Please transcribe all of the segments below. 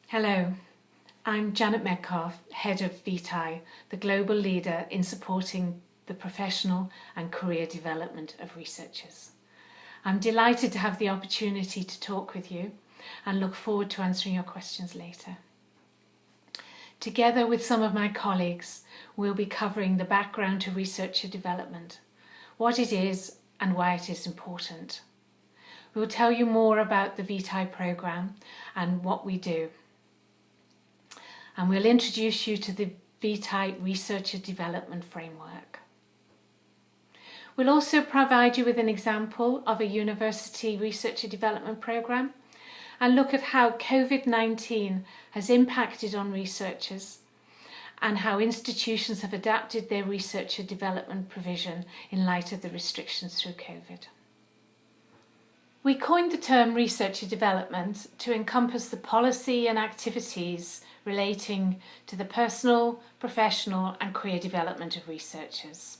Hello, I'm Janet Metcalf, Head of Vitae, the global leader in supporting the professional and career development of researchers. I'm delighted to have the opportunity to talk with you and look forward to answering your questions later. Together with some of my colleagues, we'll be covering the background to researcher development, what it is and why it is important. We'll tell you more about the Vitae programme and what we do. And we'll introduce you to the Vitae Researcher Development Framework. We'll also provide you with an example of a university researcher development programme and look at how COVID-19 has impacted on researchers and how institutions have adapted their researcher development provision in light of the restrictions through COVID. We coined the term researcher development to encompass the policy and activities relating to the personal, professional and career development of researchers.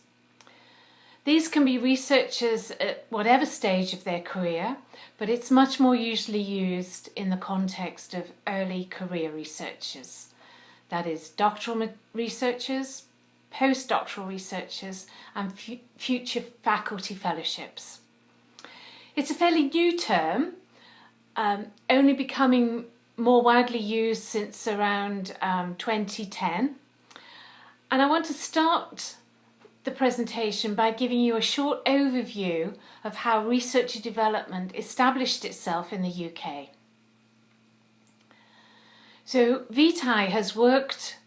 These can be researchers at whatever stage of their career, but it's much more usually used in the context of early career researchers. That is, doctoral researchers, postdoctoral researchers and future faculty fellowships. It's a fairly new term, only becoming more widely used since around 2010. And I want to start the presentation by giving you a short overview of how researcher development established itself in the UK. So Vitae has worked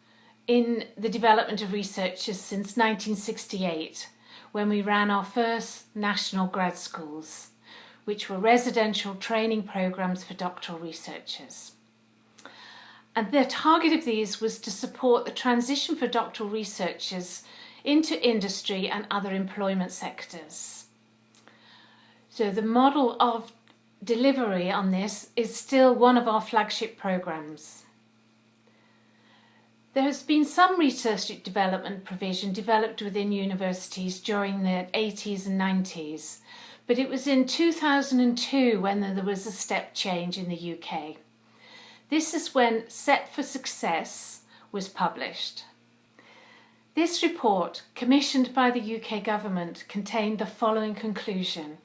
in the development of researchers since 1968, when we ran our first national grad schools, which were residential training programs for doctoral researchers. And the target of these was to support the transition for doctoral researchers into industry and other employment sectors. So the model of delivery on this is still one of our flagship programs. There has been some research development provision developed within universities during the 80s and 90s, but it was in 2002 when there was a step change in the UK. This is when Set for Success was published. This report, commissioned by the UK government, contained the following conclusion: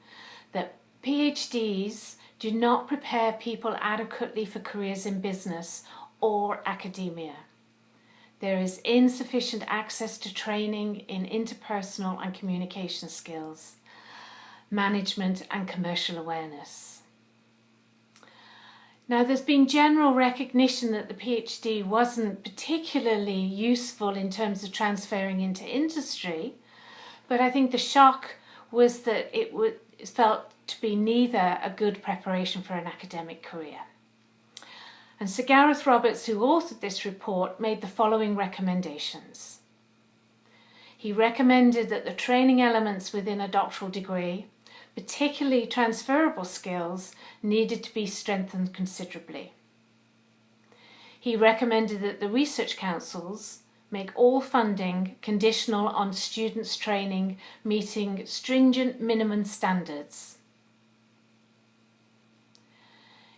that PhDs do not prepare people adequately for careers in business or academia. There is insufficient access to training in interpersonal and communication skills, management and commercial awareness. Now, there's been general recognition that the PhD wasn't particularly useful in terms of transferring into industry, but I think the shock was that it felt to be neither a good preparation for an academic career. And Sir Gareth Roberts, who authored this report, made the following recommendations. He recommended that the training elements within a doctoral degree, particularly transferable skills, needed to be strengthened considerably. He recommended that the research councils make all funding conditional on students' training meeting stringent minimum standards.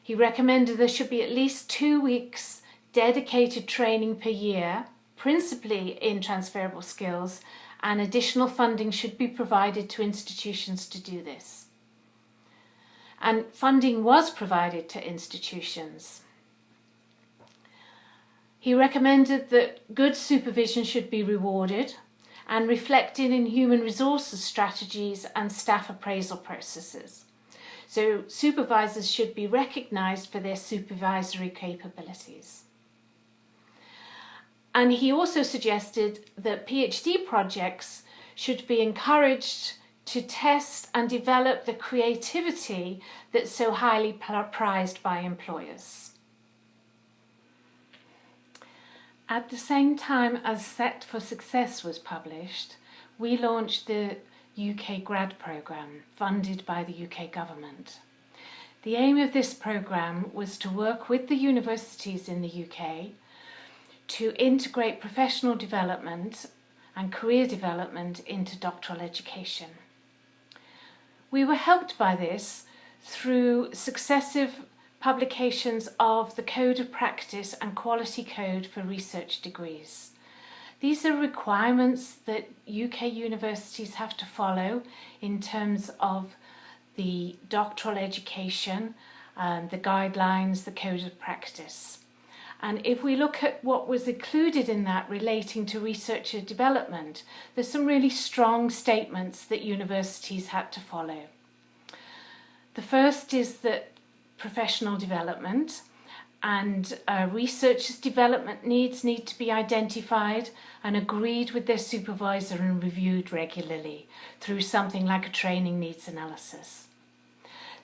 He recommended there should be at least 2 weeks dedicated training per year, principally in transferable skills, and additional funding should be provided to institutions to do this. And funding was provided to institutions. He recommended that good supervision should be rewarded and reflected in human resources strategies and staff appraisal processes. So supervisors should be recognised for their supervisory capabilities. And he also suggested that PhD projects should be encouraged to test and develop the creativity that's so highly prized by employers. At the same time as Set for Success was published, we launched the UK Grad Programme, funded by the UK government. The aim of this programme was to work with the universities in the UK to integrate professional development and career development into doctoral education. We were helped by this through successive publications of the Code of Practice and Quality Code for Research Degrees. These are requirements that UK universities have to follow in terms of the doctoral education, the guidelines, the Code of Practice. And if we look at what was included in that relating to researcher development, there's some really strong statements that universities had to follow. The first is that professional development and researchers' development needs need to be identified and agreed with their supervisor and reviewed regularly through something like a training needs analysis.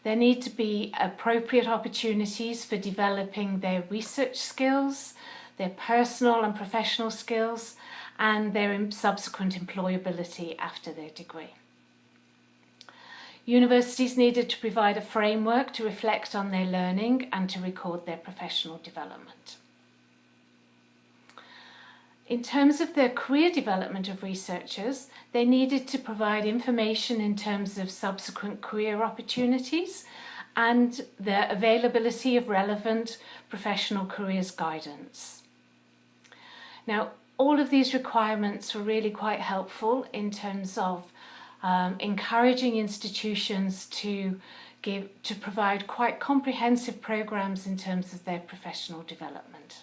There need to be appropriate opportunities for developing their research skills, their personal and professional skills, and their subsequent employability after their degree. Universities needed to provide a framework to reflect on their learning and to record their professional development. In terms of the career development of researchers, they needed to provide information in terms of subsequent career opportunities and the availability of relevant professional careers guidance. Now, all of these requirements were really quite helpful in terms of encouraging institutions to provide quite comprehensive programs in terms of their professional development.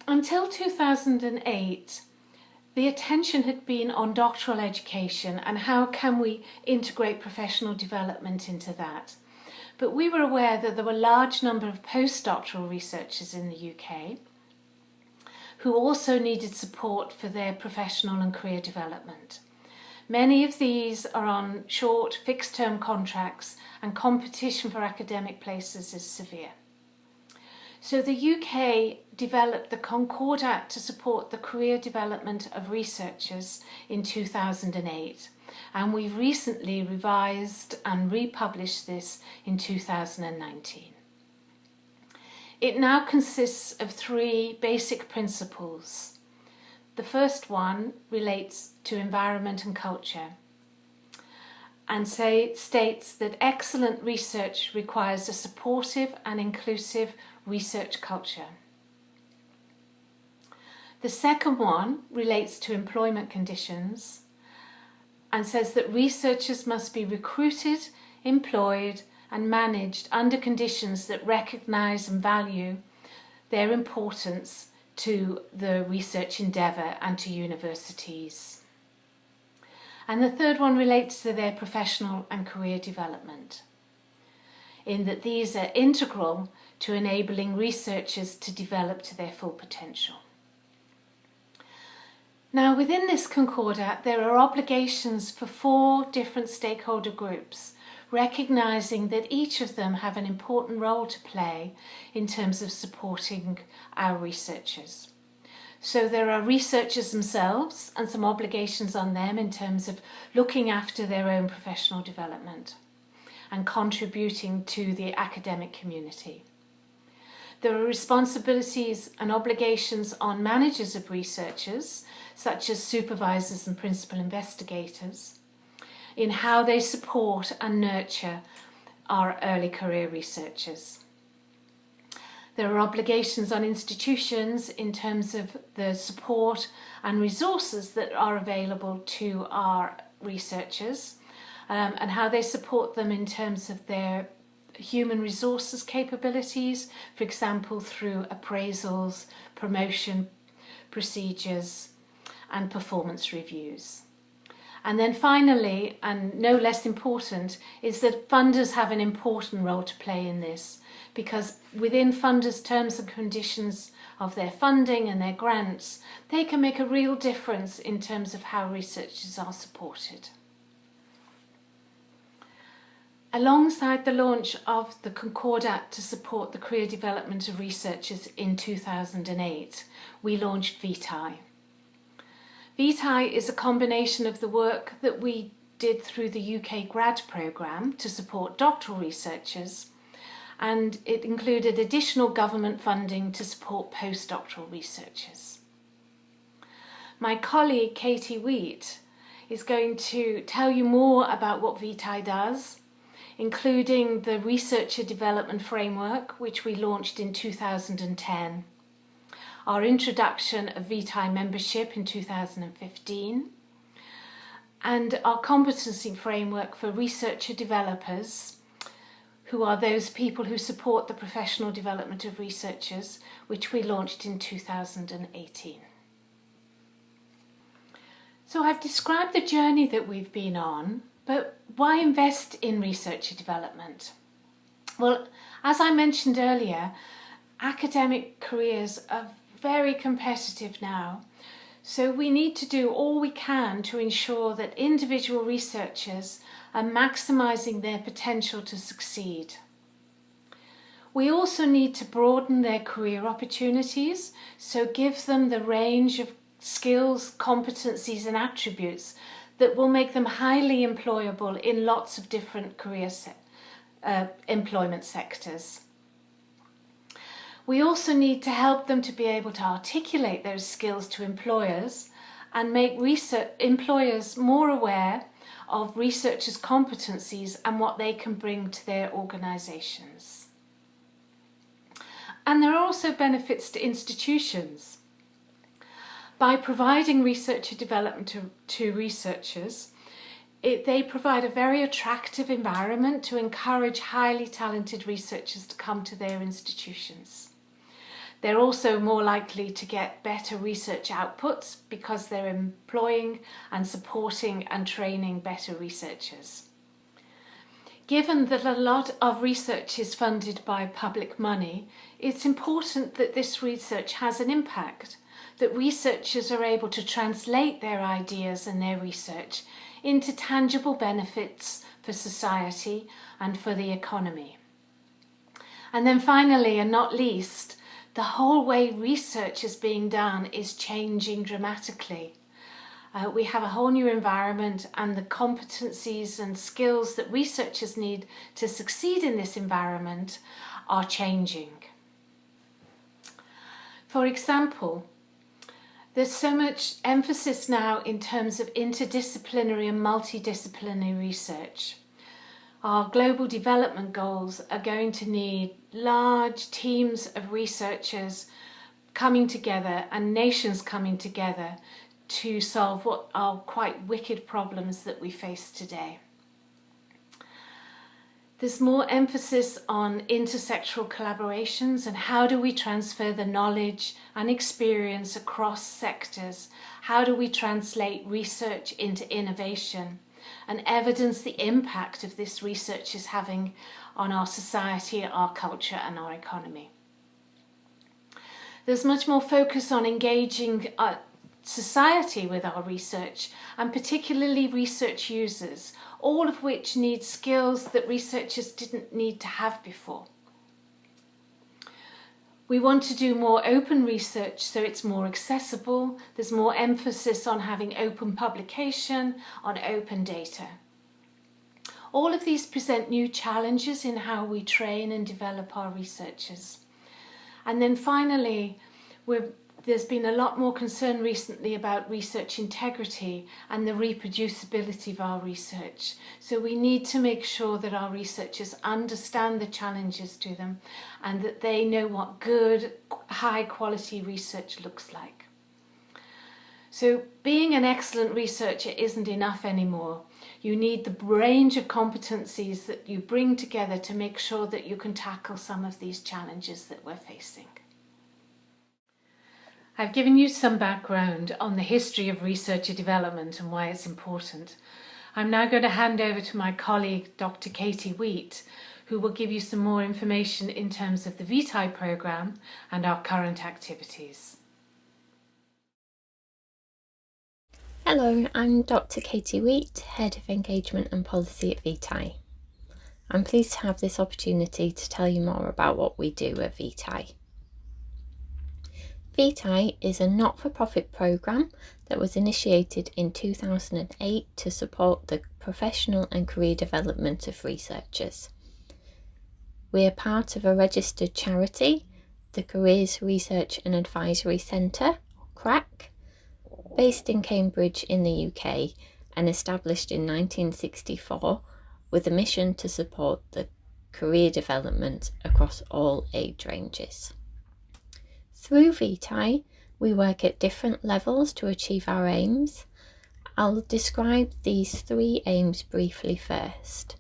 Until 2008, the attention had been on doctoral education and how can we integrate professional development into that. But we were aware that there were a large number of postdoctoral researchers in the UK who also needed support for their professional and career development. Many of these are on short, fixed-term contracts and competition for academic places is severe. So the UK developed the Concordat to support the career development of researchers in 2008, and we've recently revised and republished this in 2019. It now consists of 3 basic principles. The first one relates to environment and culture and states that excellent research requires a supportive and inclusive research culture. The second one relates to employment conditions and says that researchers must be recruited, employed, and managed under conditions that recognise and value their importance to the research endeavour and to universities. And the third one relates to their professional and career development, in that these are integral to enabling researchers to develop to their full potential. Now, within this Concordat, there are obligations for 4 different stakeholder groups, recognising that each of them have an important role to play in terms of supporting our researchers. So there are researchers themselves and some obligations on them in terms of looking after their own professional development and contributing to the academic community. There are responsibilities and obligations on managers of researchers, such as supervisors and principal investigators, in how they support and nurture our early career researchers. There are obligations on institutions in terms of the support and resources that are available to our researchers and how they support them in terms of their human resources capabilities, for example, through appraisals, promotion procedures, and performance reviews. And then finally, and no less important, is that funders have an important role to play in this, because within funders' terms and conditions of their funding and their grants, they can make a real difference in terms of how researchers are supported. Alongside the launch of the Concordat to support the career development of researchers in 2008, we launched Vitae. Vitae is a combination of the work that we did through the UK grad programme to support doctoral researchers, and it included additional government funding to support postdoctoral researchers. My colleague Katie Wheat is going to tell you more about what Vitae does including the Researcher Development Framework, which we launched in 2010, our introduction of Vitae membership in 2015, and our competency framework for researcher developers, who are those people who support the professional development of researchers, which we launched in 2018. So I've described the journey that we've been on, but why invest in researcher development? Well, as I mentioned earlier, academic careers are very competitive now, so we need to do all we can to ensure that individual researchers are maximising their potential to succeed. We also need to broaden their career opportunities, so give them the range of skills, competencies and attributes that will make them highly employable in lots of different employment sectors. We also need to help them to be able to articulate those skills to employers and make employers more aware of researchers' competencies and what they can bring to their organisations. And there are also benefits to institutions. By providing researcher development to researchers, they provide a very attractive environment to encourage highly talented researchers to come to their institutions. They're also more likely to get better research outputs because they're employing and supporting and training better researchers. Given that a lot of research is funded by public money, it's important that this research has an impact, that researchers are able to translate their ideas and their research into tangible benefits for society and for the economy. And then finally, and not least, the whole way research is being done is changing dramatically. We have a whole new environment, and the competencies and skills that researchers need to succeed in this environment are changing. For example, there's so much emphasis now in terms of interdisciplinary and multidisciplinary research. Our global development goals are going to need large teams of researchers coming together and nations coming together to solve what are quite wicked problems that we face today. There's more emphasis on intersectoral collaborations and how do we transfer the knowledge and experience across sectors? How do we translate research into innovation and evidence the impact of this research is having on our society, our culture and our economy? There's much more focus on engaging society with our research, and particularly research users, all of which need skills that researchers didn't need to have before. We want to do more open research so it's more accessible. There's more emphasis on having open publication, on open data. All of these present new challenges in how we train and develop our researchers. And then finally, there's been a lot more concern recently about research integrity and the reproducibility of our research. So we need to make sure that our researchers understand the challenges to them and that they know what good, high quality research looks like. So being an excellent researcher isn't enough anymore. You need the range of competencies that you bring together to make sure that you can tackle some of these challenges that we're facing. I've given you some background on the history of researcher development and why it's important. I'm now going to hand over to my colleague, Dr. Katie Wheat, who will give you some more information in terms of the Vitae programme and our current activities. Hello, I'm Dr. Katie Wheat, Head of Engagement and Policy at Vitae. I'm pleased to have this opportunity to tell you more about what we do at Vitae. Vitae is a not-for-profit programme that was initiated in 2008 to support the professional and career development of researchers. We are part of a registered charity, the Careers Research and Advisory Centre, CRAC, based in Cambridge in the UK and established in 1964 with a mission to support the career development across all age ranges. Through Vitae, we work at different levels to achieve our aims. I'll describe these 3 aims briefly first,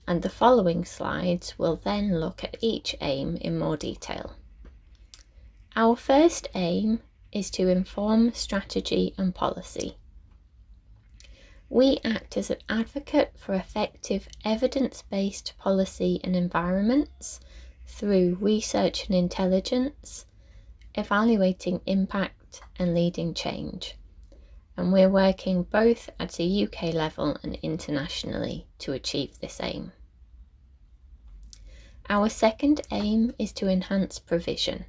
and the following slides will then look at each aim in more detail. Our first aim is to inform strategy and policy. We act as an advocate for effective evidence-based policy and environments through research and intelligence, evaluating impact and leading change. And we're working both at a UK level and internationally to achieve this aim. Our second aim is to enhance provision.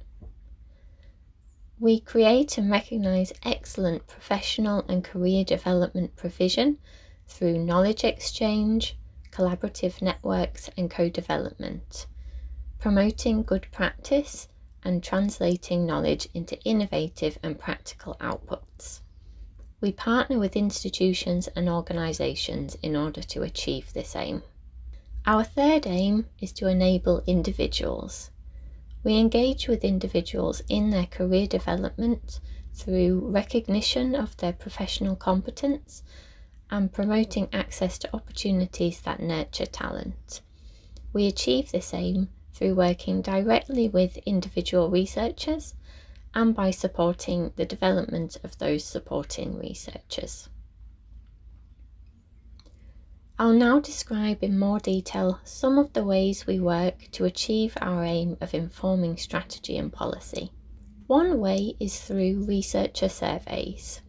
We create and recognise excellent professional and career development provision through knowledge exchange, collaborative networks and co-development, promoting good practice and translating knowledge into innovative and practical outputs. We partner with institutions and organisations in order to achieve this aim. Our third aim is to enable individuals. We engage with individuals in their career development through recognition of their professional competence and promoting access to opportunities that nurture talent. We achieve this aim through working directly with individual researchers and by supporting the development of those supporting researchers. I'll now describe in more detail some of the ways we work to achieve our aim of informing strategy and policy. One way is through researcher surveys.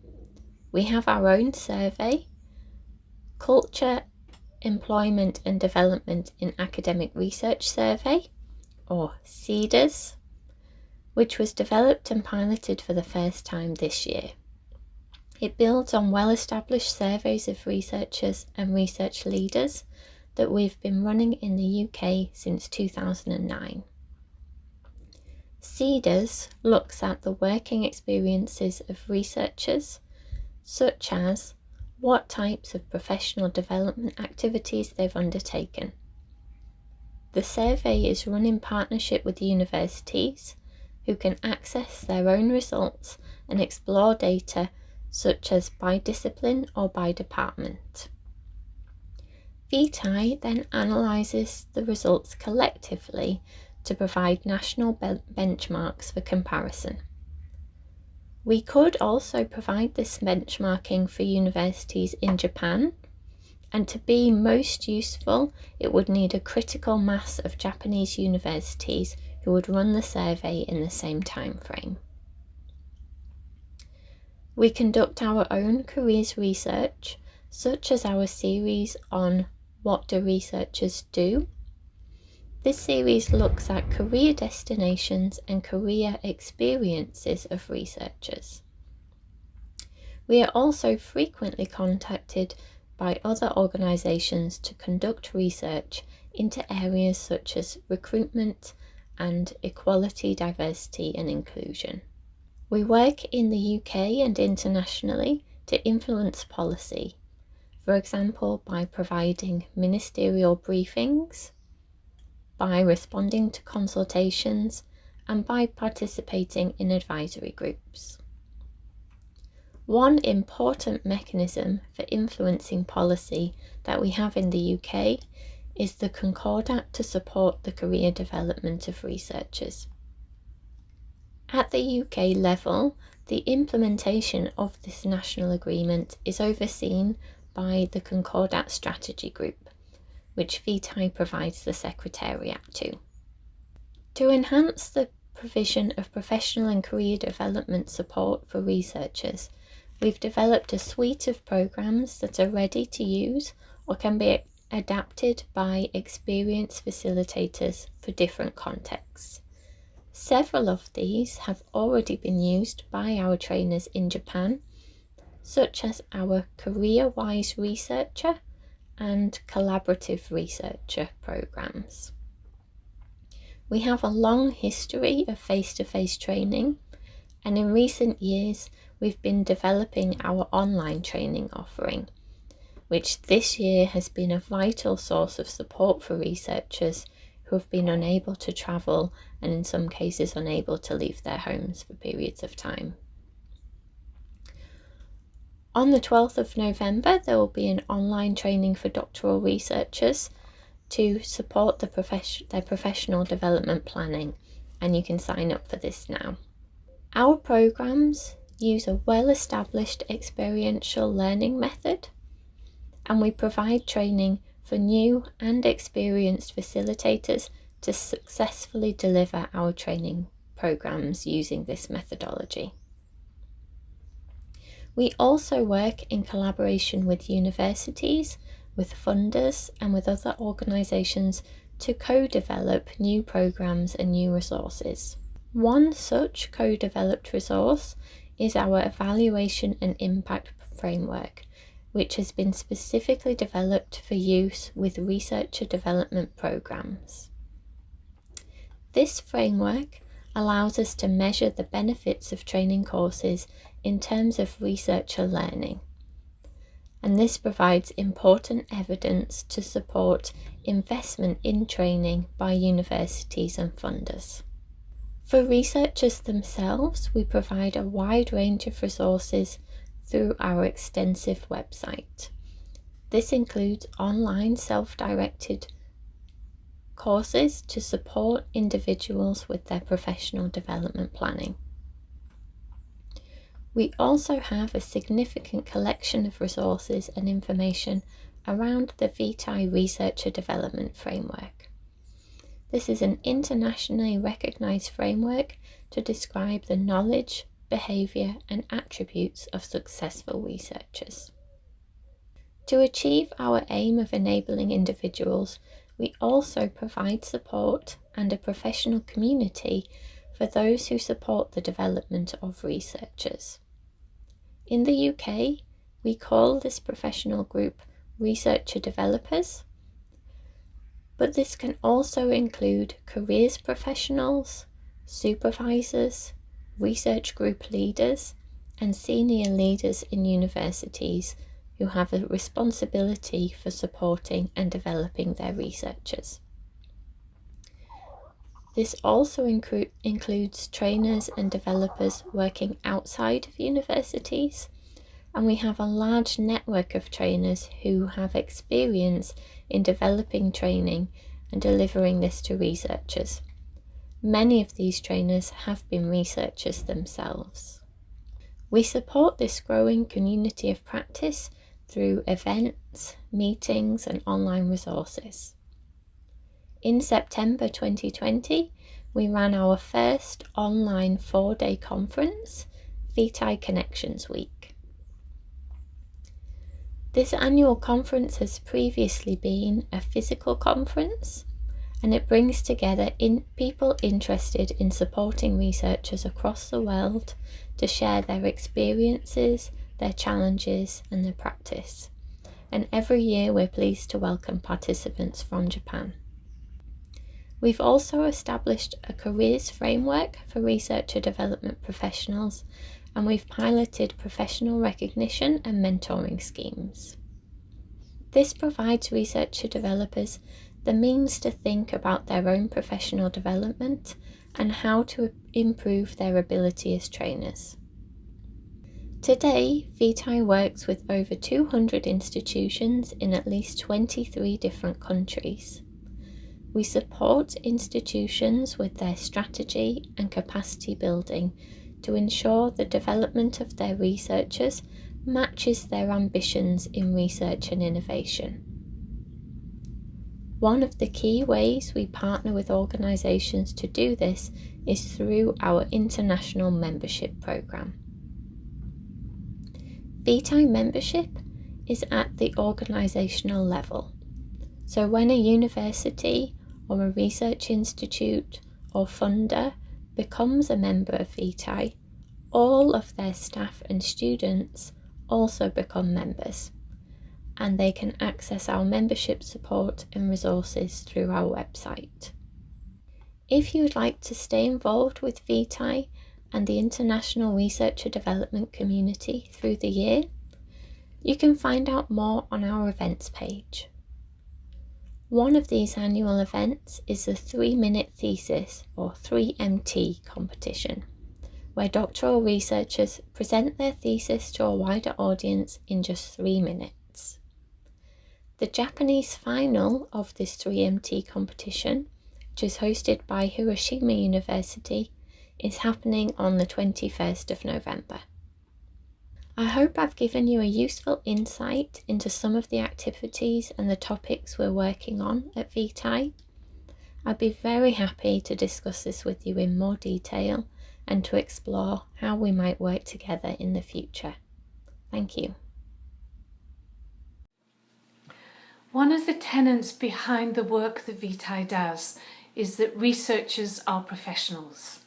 We have our own survey, Culture, Employment and Development in Academic Research Survey, or CEDARS, which was developed and piloted for the first time this year. It builds on well-established surveys of researchers and research leaders that we've been running in the UK since 2009. CEDARS looks at the working experiences of researchers, such as what types of professional development activities they've undertaken. The survey is run in partnership with universities, who can access their own results and explore data such as by discipline or by department. Vitae then analyses the results collectively to provide national benchmarks for comparison. We could also provide this benchmarking for universities in Japan, and to be most useful, it would need a critical mass of Japanese universities who would run the survey in the same time frame. We conduct our own careers research, such as our series on What Do Researchers Do? This series looks at career destinations and career experiences of researchers. We are also frequently contacted by other organisations to conduct research into areas such as recruitment and equality, diversity and inclusion. We work in the UK and internationally to influence policy, for example by providing ministerial briefings, by responding to consultations and by participating in advisory groups. One important mechanism for influencing policy that we have in the UK is the Concordat to support the career development of researchers. At the UK level, the implementation of this national agreement is overseen by the Concordat Strategy Group, which Vitae provides the secretariat to. To enhance the provision of professional and career development support for researchers, we've developed a suite of programs that are ready to use or can be adapted by experienced facilitators for different contexts. Several of these have already been used by our trainers in Japan, such as our Career-Wise Researcher and Collaborative Researcher programs. We have a long history of face-to-face training, and in recent years we've been developing our online training offering. which this year has been a vital source of support for researchers who have been unable to travel and in some cases unable to leave their homes for periods of time. On the 12th of November, there will be an online training for doctoral researchers to support their professional development planning, and you can sign up for this now. Our programs use a well-established experiential learning method, and we provide training for new and experienced facilitators to successfully deliver our training programs using this methodology. We also work in collaboration with universities, with funders, and with other organisations to co-develop new programs and new resources. One such co-developed resource is our Evaluation and Impact Framework, which has been specifically developed for use with researcher development programs. This framework allows us to measure the benefits of training courses in terms of researcher learning, and this provides important evidence to support investment in training by universities and funders. For researchers themselves, we provide a wide range of resources through our extensive website. This includes online self-directed courses to support individuals with their professional development planning. We also have a significant collection of resources and information around the Vitae Researcher Development Framework. This is an internationally recognised framework to describe the knowledge, behaviour and attributes of successful researchers. To achieve our aim of enabling individuals, we also provide support and a professional community for those who support the development of researchers. In the UK, we call this professional group researcher developers, but this can also include careers professionals, supervisors, research group leaders, and senior leaders in universities who have a responsibility for supporting and developing their researchers. This also includes trainers and developers working outside of universities, and we have a large network of trainers who have experience in developing training and delivering this to researchers. Many of these trainers have been researchers themselves. We support this growing community of practice through events, meetings, and online resources. In September 2020, we ran our first online 4-day conference, Vitae Connections Week. This annual conference has previously been a physical conference, and it brings together people interested in supporting researchers across the world to share their experiences, their challenges, and their practice. And every year we're pleased to welcome participants from Japan. We've also established a careers framework for researcher development professionals, and we've piloted professional recognition and mentoring schemes. This provides researcher developers the means to think about their own professional development and how to improve their ability as trainers. Today, Vitae works with over 200 institutions in at least 23 different countries. We support institutions with their strategy and capacity building to ensure the development of their researchers matches their ambitions in research and innovation. One of the key ways we partner with organisations to do this is through our international membership programme. Vitae membership is at the organisational level. So when a university or a research institute or funder becomes a member of Vitae, all of their staff and students also become members, and they can access our membership support and resources through our website. If you would like to stay involved with Vitae and the international researcher development community through the year, You can find out more on our events page. One of these annual events is the 3-minute thesis or 3MT competition, where doctoral researchers present their thesis to a wider audience in just 3 minutes. The Japanese final of this 3MT competition, which is hosted by Hiroshima University, is happening on the 21st of November. I hope I've given you a useful insight into some of the activities and the topics we're working on at Vitae. I'd be very happy to discuss this with you in more detail and to explore how we might work together in the future. Thank you. One of the tenets behind the work that Vitae does is that researchers are professionals.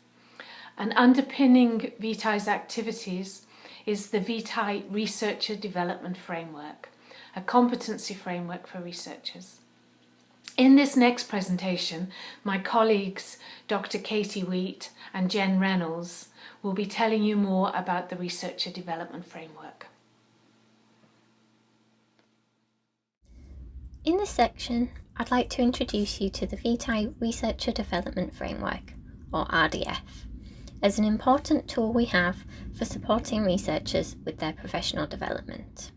And underpinning Vitae's activities is the Vitae Researcher Development Framework, a competency framework for researchers. In this next presentation, my colleagues Dr. Katie Wheat and Jen Reynolds will be telling you more about the Researcher Development Framework. In this section, I'd like to introduce you to the Vitae Researcher Development Framework, or RDF, as an important tool we have for supporting researchers with their professional development.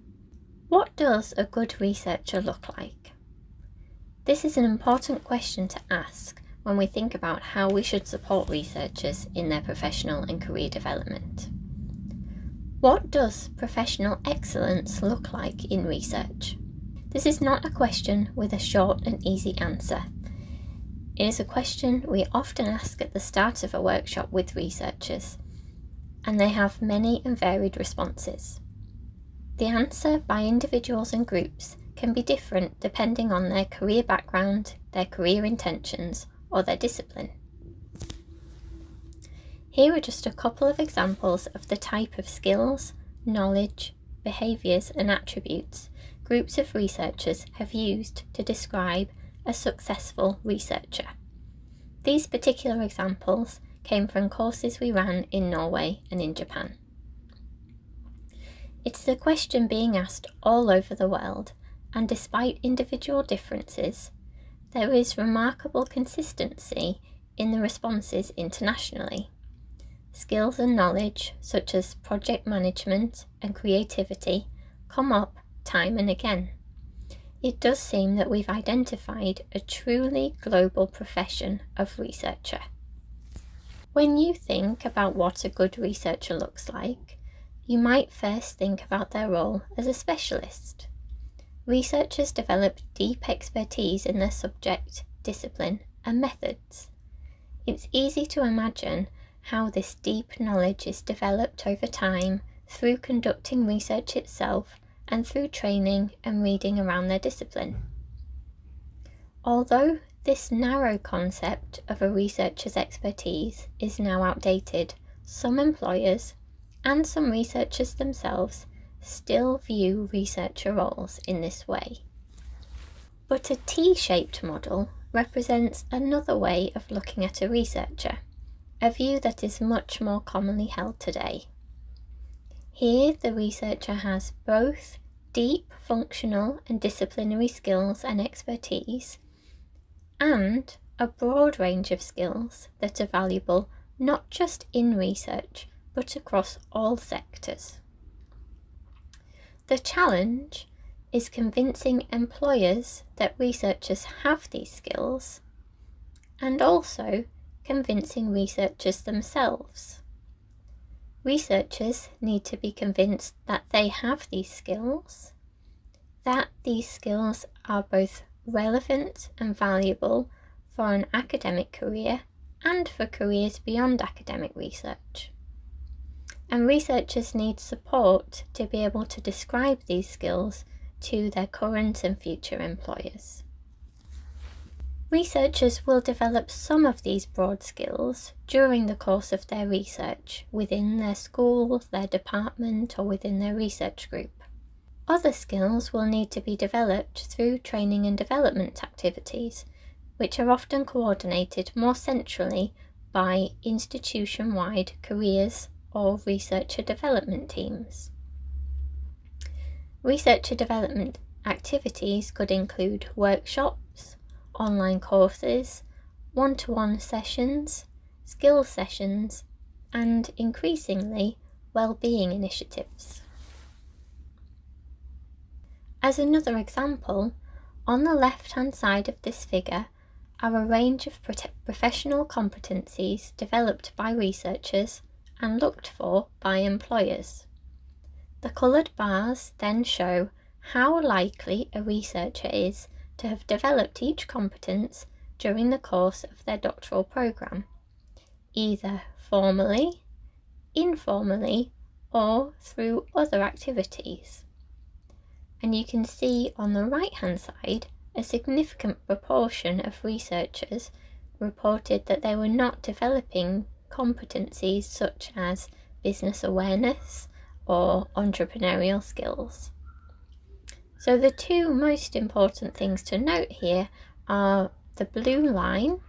What does a good researcher look like? This is an important question to ask when we think about how we should support researchers in their professional and career development. What does professional excellence look like in research? This is not a question with a short and easy answer. It is a question we often ask at the start of a workshop with researchers, and they have many and varied responses. The answer by individuals and groups can be different depending on their career background, their career intentions, or their discipline. Here are just a couple of examples of the type of skills, knowledge, behaviours and attributes groups of researchers have used to describe a successful researcher. These particular examples came from courses we ran in Norway and in Japan. It's a question being asked all over the world, and despite individual differences, there is remarkable consistency in the responses internationally. Skills and knowledge, such as project management and creativity, come up time and again. It does seem that we've identified a truly global profession of researcher. When you think about what a good researcher looks like, you might first think about their role as a specialist. Researchers develop deep expertise in their subject, discipline, and methods. It's easy to imagine how this deep knowledge is developed over time through conducting research itself and through training and reading around their discipline. Although this narrow concept of a researcher's expertise is now outdated, some employers and some researchers themselves still view researcher roles in this way. But a T-shaped model represents another way of looking at a researcher, a view that is much more commonly held today. Here, the researcher has both deep functional and disciplinary skills and expertise, and a broad range of skills that are valuable not just in research, but across all sectors. The challenge is convincing employers that researchers have these skills, and also convincing researchers themselves. Researchers need to be convinced that they have these skills, that these skills are both relevant and valuable for an academic career and for careers beyond academic research. And researchers need support to be able to describe these skills to their current and future employers. Researchers will develop some of these broad skills during the course of their research within their school, their department, or within their research group. Other skills will need to be developed through training and development activities, which are often coordinated more centrally by institution-wide careers or researcher development teams. Researcher development activities could include workshops, online courses, one-to-one sessions, skills sessions, and increasingly well-being initiatives. As another example, on the left-hand side of this figure are a range of professional competencies developed by researchers and looked for by employers. The coloured bars then show how likely a researcher is to have developed each competence during the course of their doctoral programme, either formally, informally, or through other activities. And you can see on the right-hand side a significant proportion of researchers reported that they were not developing competencies such as business awareness or entrepreneurial skills. So the two most important things to note here are the blue line,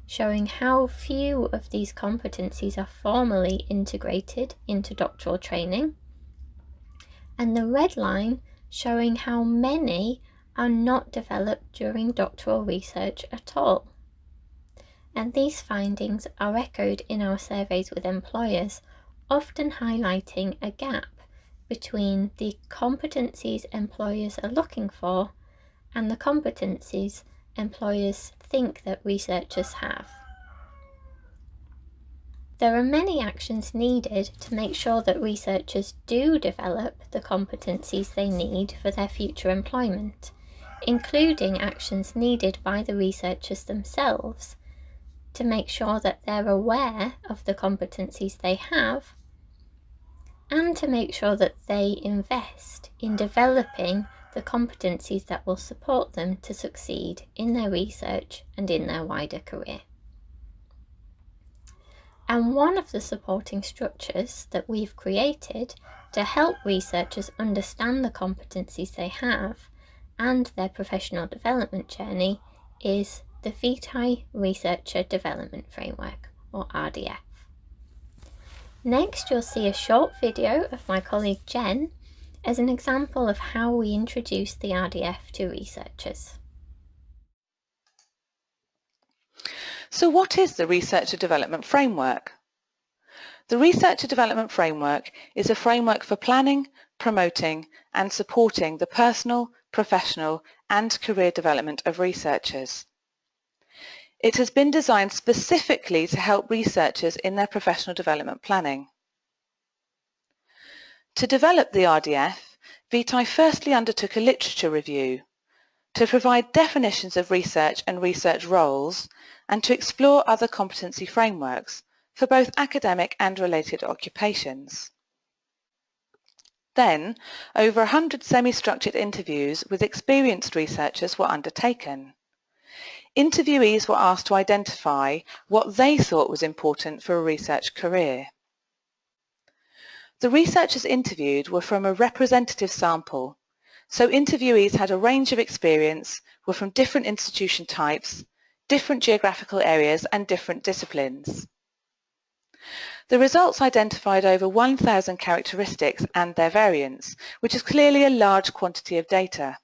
showing how few of these competencies are formally integrated into doctoral training, and the red line showing how many are not developed during doctoral research at all. And these findings are echoed in our surveys with employers, often highlighting a gap between the competencies employers are looking for and the competencies employers think that researchers have. There are many actions needed to make sure that researchers do develop the competencies they need for their future employment, including actions needed by the researchers themselves to make sure that they're aware of the competencies they have, and to make sure that they invest in developing the competencies that will support them to succeed in their research and in their wider career. And one of the supporting structures that we've created to help researchers understand the competencies they have and their professional development journey is the Vitae Researcher Development Framework, or RDF. Next, you'll see a short video of my colleague Jen as an example of how we introduce the RDF to researchers. So what is the Researcher Development Framework? The Researcher Development Framework is a framework for planning, promoting and supporting the personal, professional and career development of researchers. It has been designed specifically to help researchers in their professional development planning. To develop the RDF, Vitae firstly undertook a literature review to provide definitions of research and research roles and to explore other competency frameworks for both academic and related occupations. Then, over 100 semi-structured interviews with experienced researchers were undertaken. Interviewees were asked to identify what they thought was important for a research career. The researchers interviewed were from a representative sample, so interviewees had a range of experience, were from different institution types, different geographical areas and different disciplines. The results identified over 1,000 characteristics and their variants, which is clearly a large quantity of data.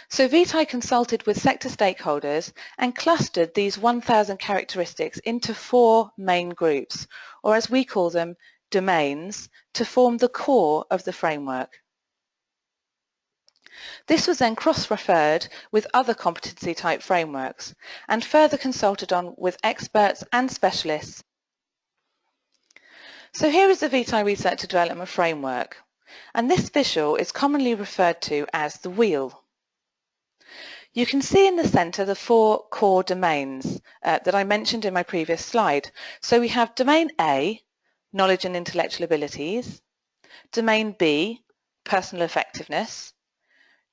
So Vitae consulted with sector stakeholders and clustered these 1,000 characteristics into 4 main groups, or as we call them, domains, to form the core of the framework. This was then cross-referred with other competency type frameworks and further consulted on with experts and specialists. So here is the Vitae Researcher Development Framework, and this visual is commonly referred to as the wheel. You can see in the centre the 4 core domains that I mentioned in my previous slide. So we have Domain A, knowledge and intellectual abilities, Domain B, personal effectiveness,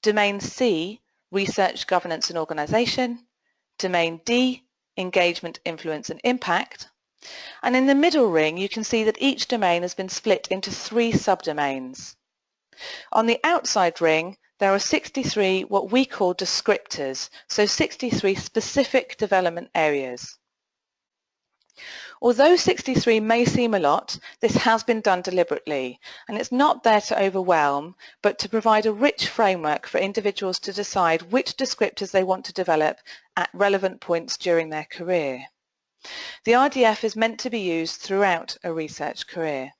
Domain C, research, governance and organisation, Domain D, engagement, influence and impact, and in the middle ring you can see that each domain has been split into 3 subdomains. On the outside ring there are 63 what we call descriptors, so 63 specific development areas. Although 63 may seem a lot, this has been done deliberately, and it's not there to overwhelm, but to provide a rich framework for individuals to decide which descriptors they want to develop at relevant points during their career. The RDF is meant to be used throughout a research career.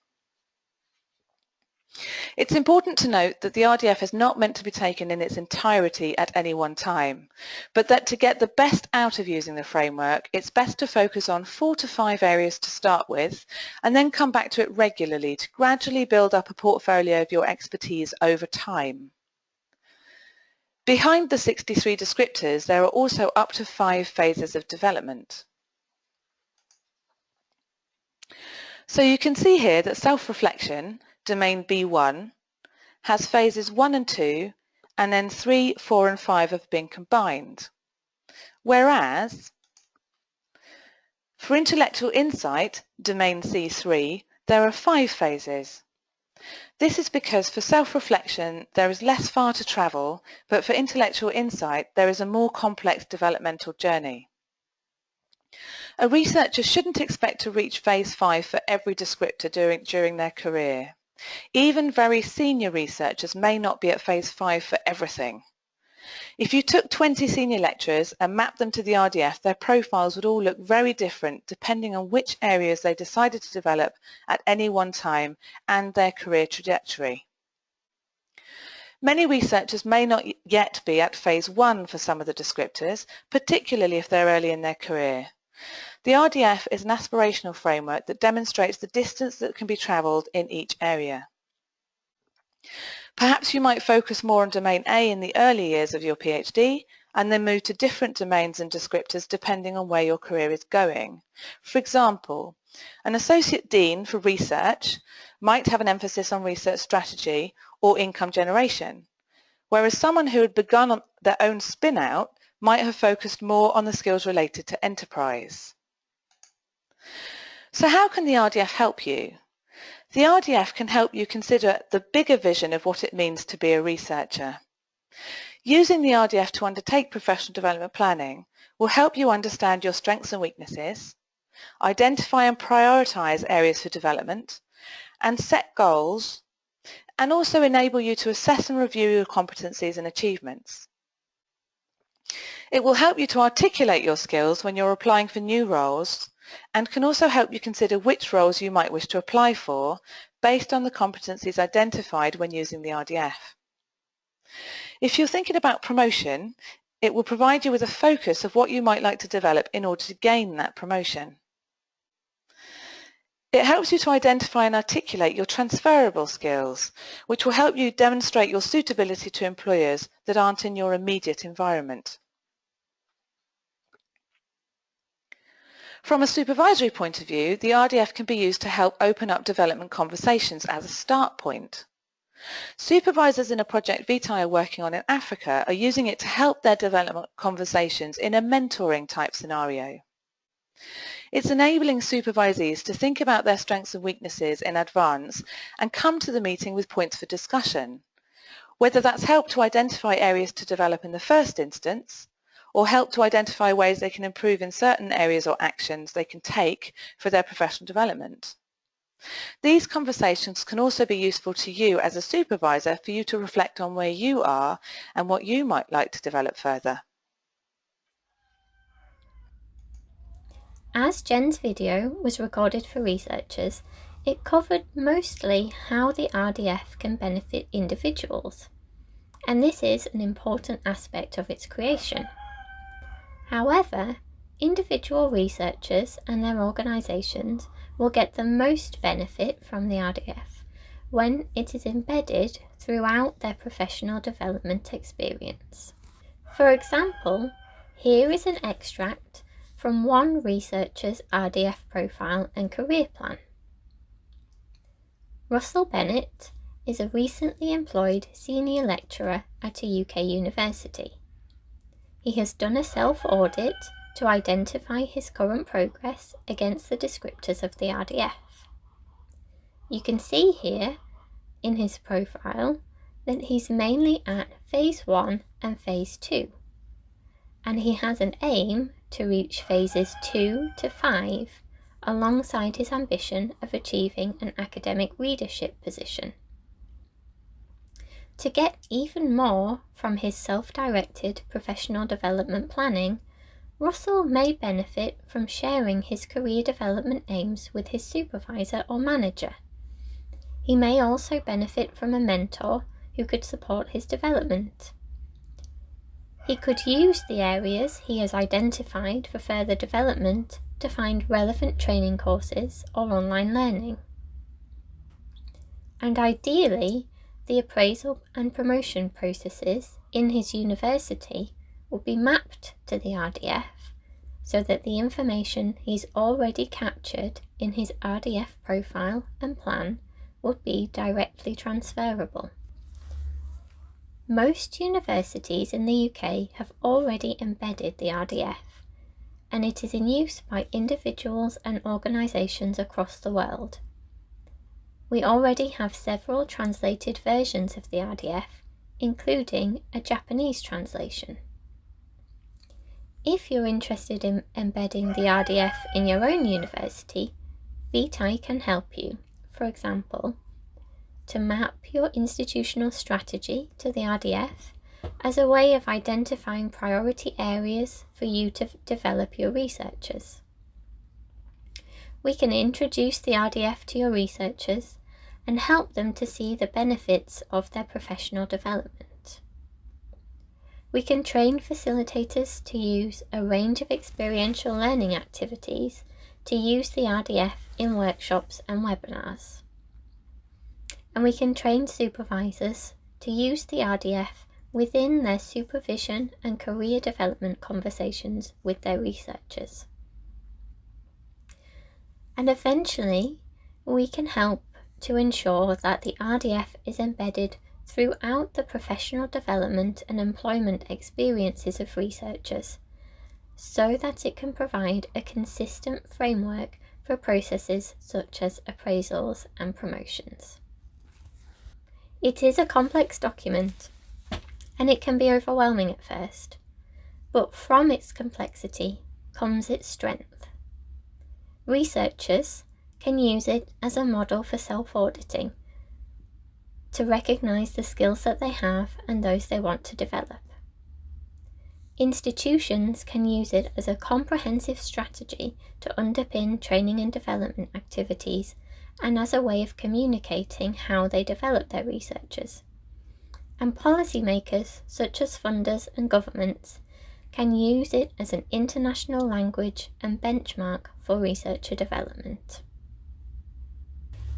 It's important to note that the RDF is not meant to be taken in its entirety at any one time, but that to get the best out of using the framework, it's best to focus on 4 to 5 areas to start with, and then come back to it regularly to gradually build up a portfolio of your expertise over time. Behind the 63 descriptors, there are also up to 5 phases of development. So you can see here that self-reflection, domain B1, has phases 1 and 2, and then 3, 4 and 5 have been combined. Whereas for intellectual insight, domain C3, there are 5 phases. This is because for self-reflection there is less far to travel, but for intellectual insight there is a more complex developmental journey. A researcher shouldn't expect to reach phase 5 for every descriptor during their career. Even very senior researchers may not be at phase 5 for everything. If you took 20 senior lecturers and mapped them to the RDF, their profiles would all look very different depending on which areas they decided to develop at any one time and their career trajectory. Many researchers may not yet be at phase 1 for some of the descriptors, particularly if they're early in their career. The RDF is an aspirational framework that demonstrates the distance that can be travelled in each area. Perhaps you might focus more on domain A in the early years of your PhD and then move to different domains and descriptors depending on where your career is going. For example, an associate dean for research might have an emphasis on research strategy or income generation, whereas someone who had begun on their own spin-out might have focused more on the skills related to enterprise. So how can the RDF help you? The RDF can help you consider the bigger vision of what it means to be a researcher. Using the RDF to undertake professional development planning will help you understand your strengths and weaknesses, identify and prioritise areas for development, and set goals, and also enable you to assess and review your competencies and achievements. It will help you to articulate your skills when you're applying for new roles, and can also help you consider which roles you might wish to apply for based on the competencies identified when using the RDF. If you're thinking about promotion, it will provide you with a focus of what you might like to develop in order to gain that promotion. It helps you to identify and articulate your transferable skills, which will help you demonstrate your suitability to employers that aren't in your immediate environment. From a supervisory point of view, the RDF can be used to help open up development conversations as a start point. Supervisors in a project Vitae are working on in Africa are using it to help their development conversations in a mentoring type scenario. It's enabling supervisees to think about their strengths and weaknesses in advance and come to the meeting with points for discussion, whether that's help to identify areas to develop in the first instance, or help to identify ways they can improve in certain areas or actions they can take for their professional development. These conversations can also be useful to you as a supervisor for you to reflect on where you are and what you might like to develop further. As Jen's video was recorded for researchers, it covered mostly how the RDF can benefit individuals, and this is an important aspect of its creation. However, individual researchers and their organisations will get the most benefit from the RDF when it is embedded throughout their professional development experience. For example, here is an extract from one researcher's RDF profile and career plan. Russell Bennett is a recently employed senior lecturer at a UK university. He has done a self-audit to identify his current progress against the descriptors of the RDF. You can see here in his profile that he's mainly at phase 1 and phase 2, and he has an aim to reach phases 2 to 5 alongside his ambition of achieving an academic readership position. To get even more from his self-directed professional development planning, Russell may benefit from sharing his career development aims with his supervisor or manager. He may also benefit from a mentor who could support his development. He could use the areas he has identified for further development to find relevant training courses or online learning. And ideally, the appraisal and promotion processes in his university will be mapped to the RDF so that the information he's already captured in his RDF profile and plan would be directly transferable. Most universities in the UK have already embedded the RDF, and it is in use by individuals and organisations across the world. We already have several translated versions of the RDF, including a Japanese translation. If you're interested in embedding the RDF in your own university, Vitae can help you, for example, to map your institutional strategy to the RDF as a way of identifying priority areas for you to develop your researchers. We can introduce the RDF to your researchers and help them to see the benefits of their professional development. We can train facilitators to use a range of experiential learning activities to use the RDF in workshops and webinars. And we can train supervisors to use the RDF within their supervision and career development conversations with their researchers. And eventually, we can help to ensure that the RDF is embedded throughout the professional development and employment experiences of researchers, so that it can provide a consistent framework for processes such as appraisals and promotions. It is a complex document, and it can be overwhelming at first, but from its complexity comes its strength. Researchers can use it as a model for self-auditing, to recognise the skills that they have and those they want to develop. Institutions can use it as a comprehensive strategy to underpin training and development activities and as a way of communicating how they develop their researchers. And policymakers, such as funders and governments, can use it as an international language and benchmark for researcher development.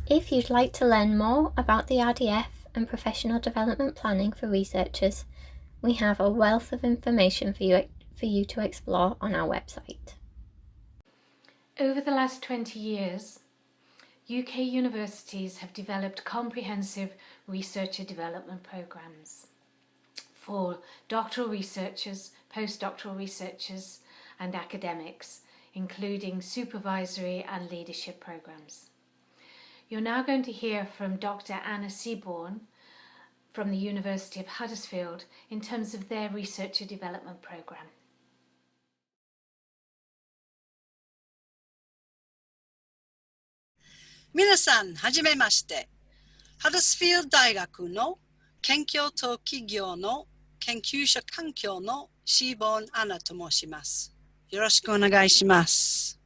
If you'd like to learn more about the RDF and professional development planning for researchers, we have a wealth of information for you to explore on our website. Over the last 20 years, UK universities have developed comprehensive researcher development programmes for doctoral researchers, postdoctoral researchers and academics, including supervisory and leadership programmes. You're now going to hear from Dr. Anna Seaborn from the University of Huddersfield in terms of their researcher development programme. 皆さん、はじめまして。ハダスフィールド大学の研究と企業の研究者環境のシーボーン・アナと申します。よろしくお願いします。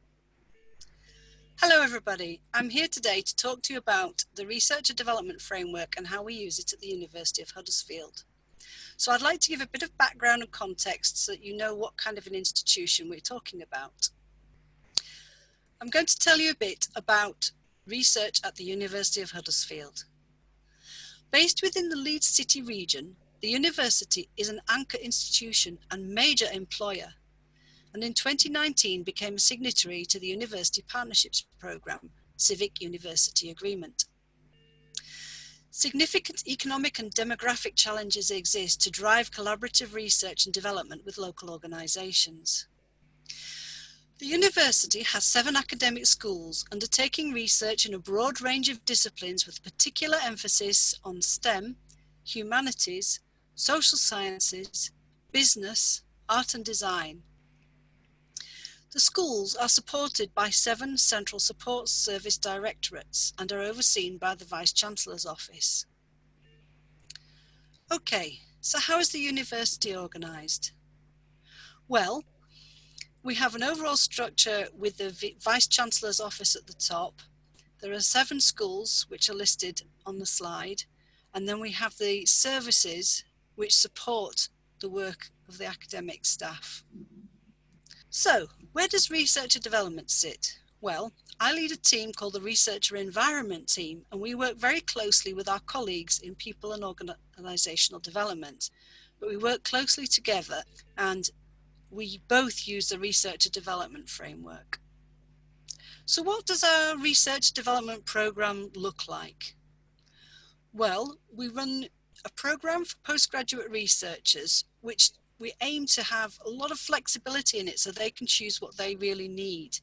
Hello everybody, I'm here today to talk to you about the Researcher Development Framework and how we use it at the University of Huddersfield. So I'd like to give a bit of background and context so that you know what kind of an institution we're talking about. I'm going to tell you a bit about research at the University of Huddersfield. Based within the Leeds City region, the university is an anchor institution and major employer, and in 2019 became a signatory to the University Partnerships Programme, Civic University Agreement. Significant economic and demographic challenges exist to drive collaborative research and development with local organisations. The university has 7 academic schools undertaking research in a broad range of disciplines with particular emphasis on STEM, humanities, social sciences, business, art and design. The schools are supported by 7 central support service directorates and are overseen by the Vice-Chancellor's Office. Okay, so how is the university organised? Well, we have an overall structure with the Vice-Chancellor's Office at the top. There are 7 schools which are listed on the slide, and then we have the services which support the work of the academic staff. So, where does researcher development sit? Well, I lead a team called the Researcher Environment Team, and we work very closely with our colleagues in people and organisational development. But we work closely together, and we both use the Researcher Development Framework. So what does our research development program look like? Well, we run a program for postgraduate researchers, which we aim to have a lot of flexibility in it so they can choose what they really need.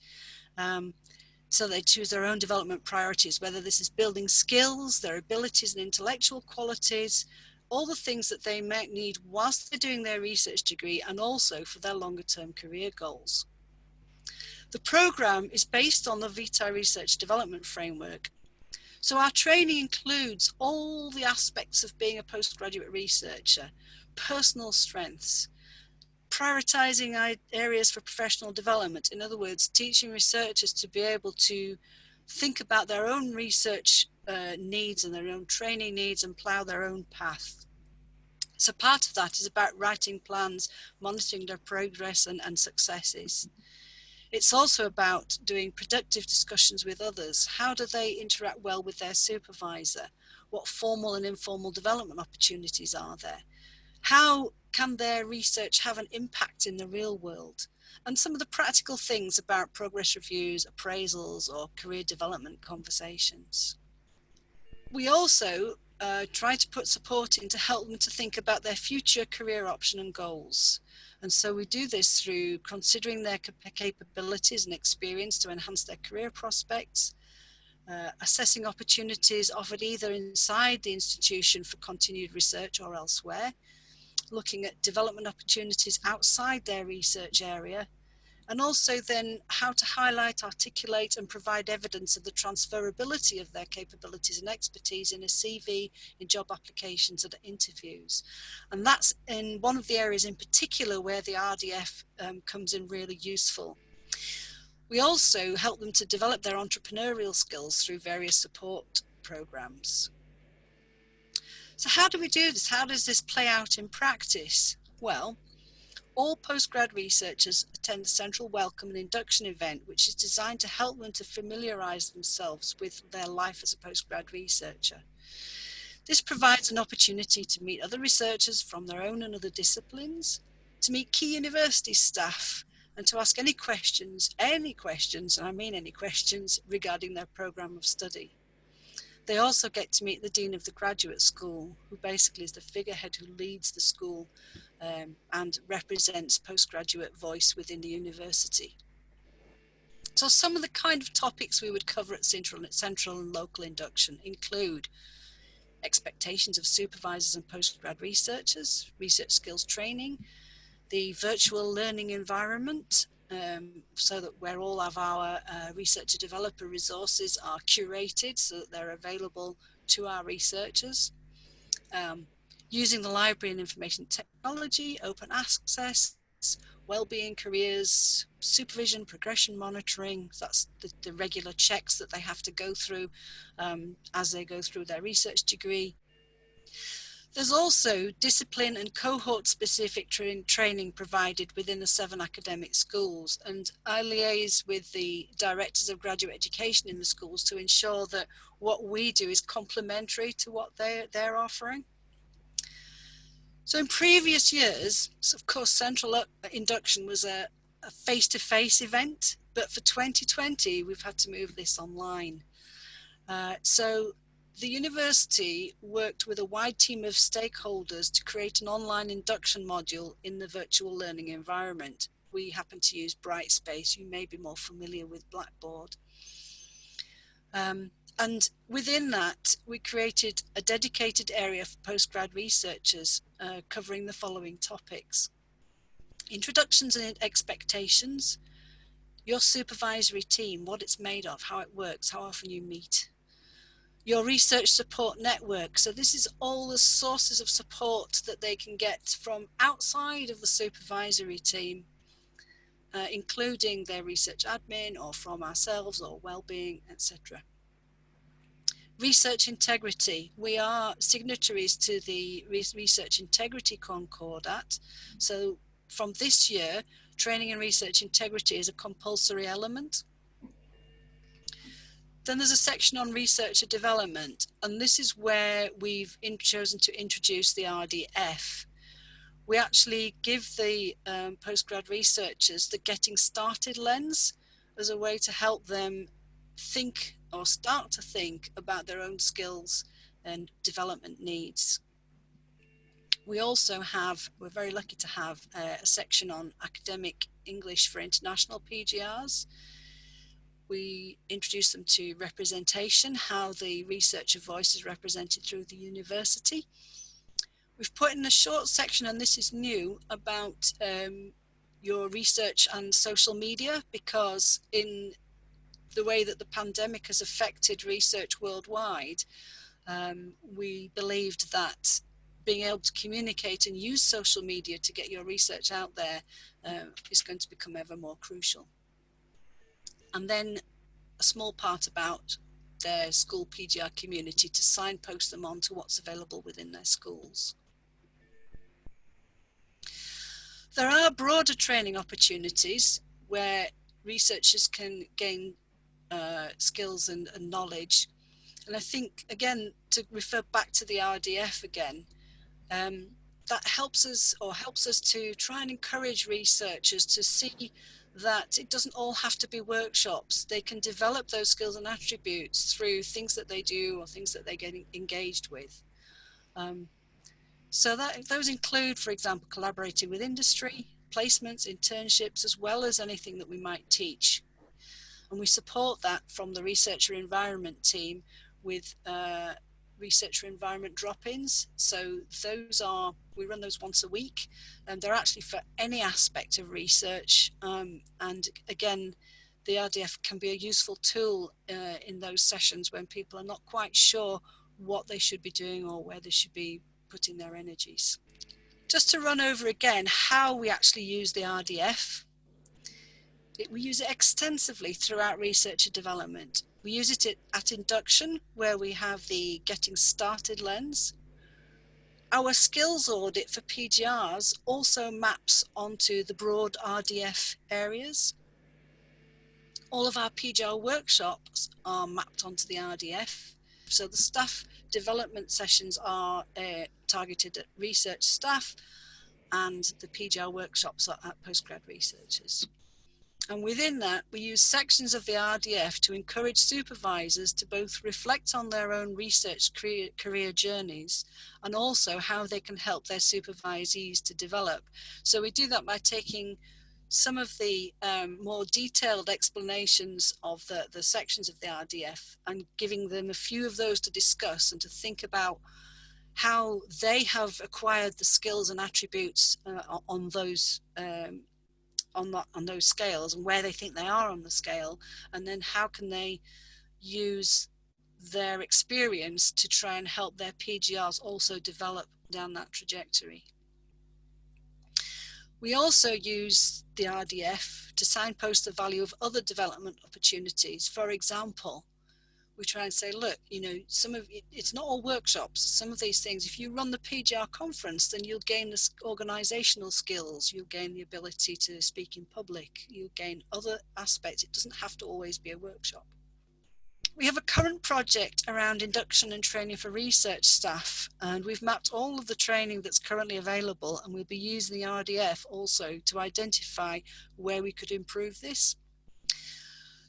So they choose their own development priorities, whether this is building skills, their abilities and intellectual qualities, all the things that they might need whilst they're doing their research degree and also for their longer term career goals. The program is based on the Vitae Research Development Framework. So our training includes all the aspects of being a postgraduate researcher, personal strengths, prioritizing areas for professional development. In other words, teaching researchers to be able to think about their own research needs and their own training needs and plow their own path. So part of that is about writing plans, monitoring their progress and successes. It's also about doing productive discussions with others. How do they interact well with their supervisor? What formal and informal development opportunities are there? How can their research have an impact in the real world? And some of the practical things about progress reviews, appraisals, or career development conversations. We also try to put support in to help them to think about their future career option and goals. And so we do this through considering their capabilities and experience to enhance their career prospects, assessing opportunities offered either inside the institution for continued research or elsewhere, looking at development opportunities outside their research area, and also then how to highlight, articulate and provide evidence of the transferability of their capabilities and expertise in a CV, in job applications and interviews. And that's in one of the areas in particular where the RDF comes in really useful. We also help them to develop their entrepreneurial skills through various support programs. So how do we do this? How does this play out in practice? Well, all postgrad researchers attend the Central Welcome and Induction event, which is designed to help them to familiarise themselves with their life as a postgrad researcher. This provides an opportunity to meet other researchers from their own and other disciplines, to meet key university staff, and to ask any questions, and I mean any questions, regarding their programme of study. They also get to meet the Dean of the Graduate School, who basically is the figurehead who leads the school and represents postgraduate voice within the university. So some of the kind of topics we would cover at central and local induction include expectations of supervisors and postgrad researchers, research skills training, the virtual learning environment, so that where all of our researcher developer resources are curated so that they're available to our researchers. Using the library and information technology, open access, wellbeing careers, supervision, progression monitoring. So that's the regular checks that they have to go through as they go through their research degree. There's also discipline and cohort-specific training provided within the 7 academic schools, and I liaise with the directors of graduate education in the schools to ensure that what we do is complementary to what they're offering. So in previous years, of course, Central Induction was a face-to-face event, but for 2020, we've had to move this online. So the university worked with a wide team of stakeholders to create an online induction module in the virtual learning environment. We happen to use Brightspace. You may be more familiar with Blackboard. And within that, we created a dedicated area for postgrad researchers covering the following topics: introductions and expectations, your supervisory team, what it's made of, how it works, how often you meet, your research support network. So this is all the sources of support that they can get from outside of the supervisory team, including their research admin or from ourselves or Wellbeing, etc. Research integrity. We are signatories to the Research Integrity Concordat. So from this year, training in research integrity is a compulsory element. Then there's a section on researcher development, and this is where we've chosen to introduce the RDF. We actually give the postgrad researchers the getting started lens as a way to help them think or start to think about their own skills and development needs. We also have, we're very lucky to have a section on academic English for international PGRs. We introduce them to representation, how the researcher voice is represented through the university. We've put in a short section, and this is new, about your research and social media, because in the way that the pandemic has affected research worldwide, we believed that being able to communicate and use social media to get your research out there is going to become ever more crucial. And then a small part about their school PGR community to signpost them on to what's available within their schools. There are broader training opportunities where researchers can gain skills and knowledge. And I think, again, to refer back to the RDF again, that helps us to try and encourage researchers to see that it doesn't all have to be workshops. They can develop those skills and attributes through things that they do or things that they get engaged with. So that those include, for example, collaborating with industry, placements, internships, as well as anything that we might teach. And we support that from the researcher environment team with researcher environment drop-ins. So those are, we run those once a week, and they're actually for any aspect of research. And again, the RDF can be a useful tool in those sessions when people are not quite sure what they should be doing or where they should be putting their energies. Just to run over again how we actually use the RDF. We use it extensively throughout researcher development. We use it at induction, where we have the getting started lens. Our skills audit for PGRs also maps onto the broad RDF areas. All of our PGR workshops are mapped onto the RDF. So the staff development sessions are targeted at research staff, and the PGR workshops are at postgrad researchers. And within that, we use sections of the RDF to encourage supervisors to both reflect on their own research career journeys and also how they can help their supervisees to develop. So we do that by taking some of the more detailed explanations of the sections of the RDF and giving them a few of those to discuss and to think about how they have acquired the skills and attributes on those scales and where they think they are on the scale, and then how can they use their experience to try and help their PGRs also develop down that trajectory. We also use the RDF to signpost the value of other development opportunities. For example, we try and say, look, you know, it's not all workshops. Some of these things, if you run the PGR conference, then you'll gain the organizational skills, you'll gain the ability to speak in public, you'll gain other aspects. It doesn't have to always be a workshop. We have a current project around induction and training for research staff, and we've mapped all of the training that's currently available, and we'll be using the RDF also to identify where we could improve this.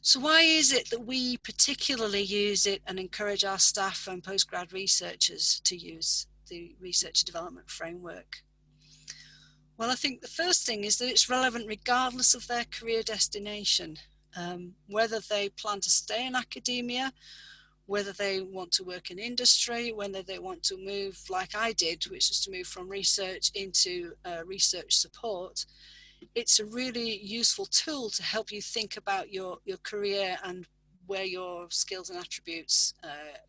So why is it that we particularly use it and encourage our staff and postgrad researchers to use the research development framework? Well, I think the first thing is that it's relevant regardless of their career destination, whether they plan to stay in academia, whether they want to work in industry, whether they want to move like I did, which is to move from research into research support. it's a really useful tool to help you think about your career and where your skills and attributes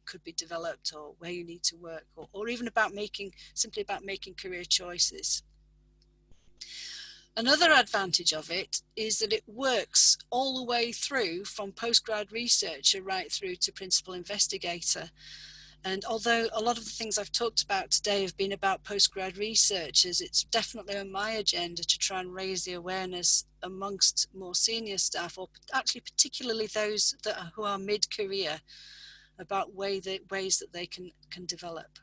could be developed, or where you need to work, or even simply about making career choices. Another advantage of it is that it works all the way through, from postgrad researcher right through to principal investigator. And although a lot of the things I've talked about today have been about postgrad researchers, it's definitely on my agenda to try and raise the awareness amongst more senior staff, or actually particularly those who are mid-career, about ways that they can develop.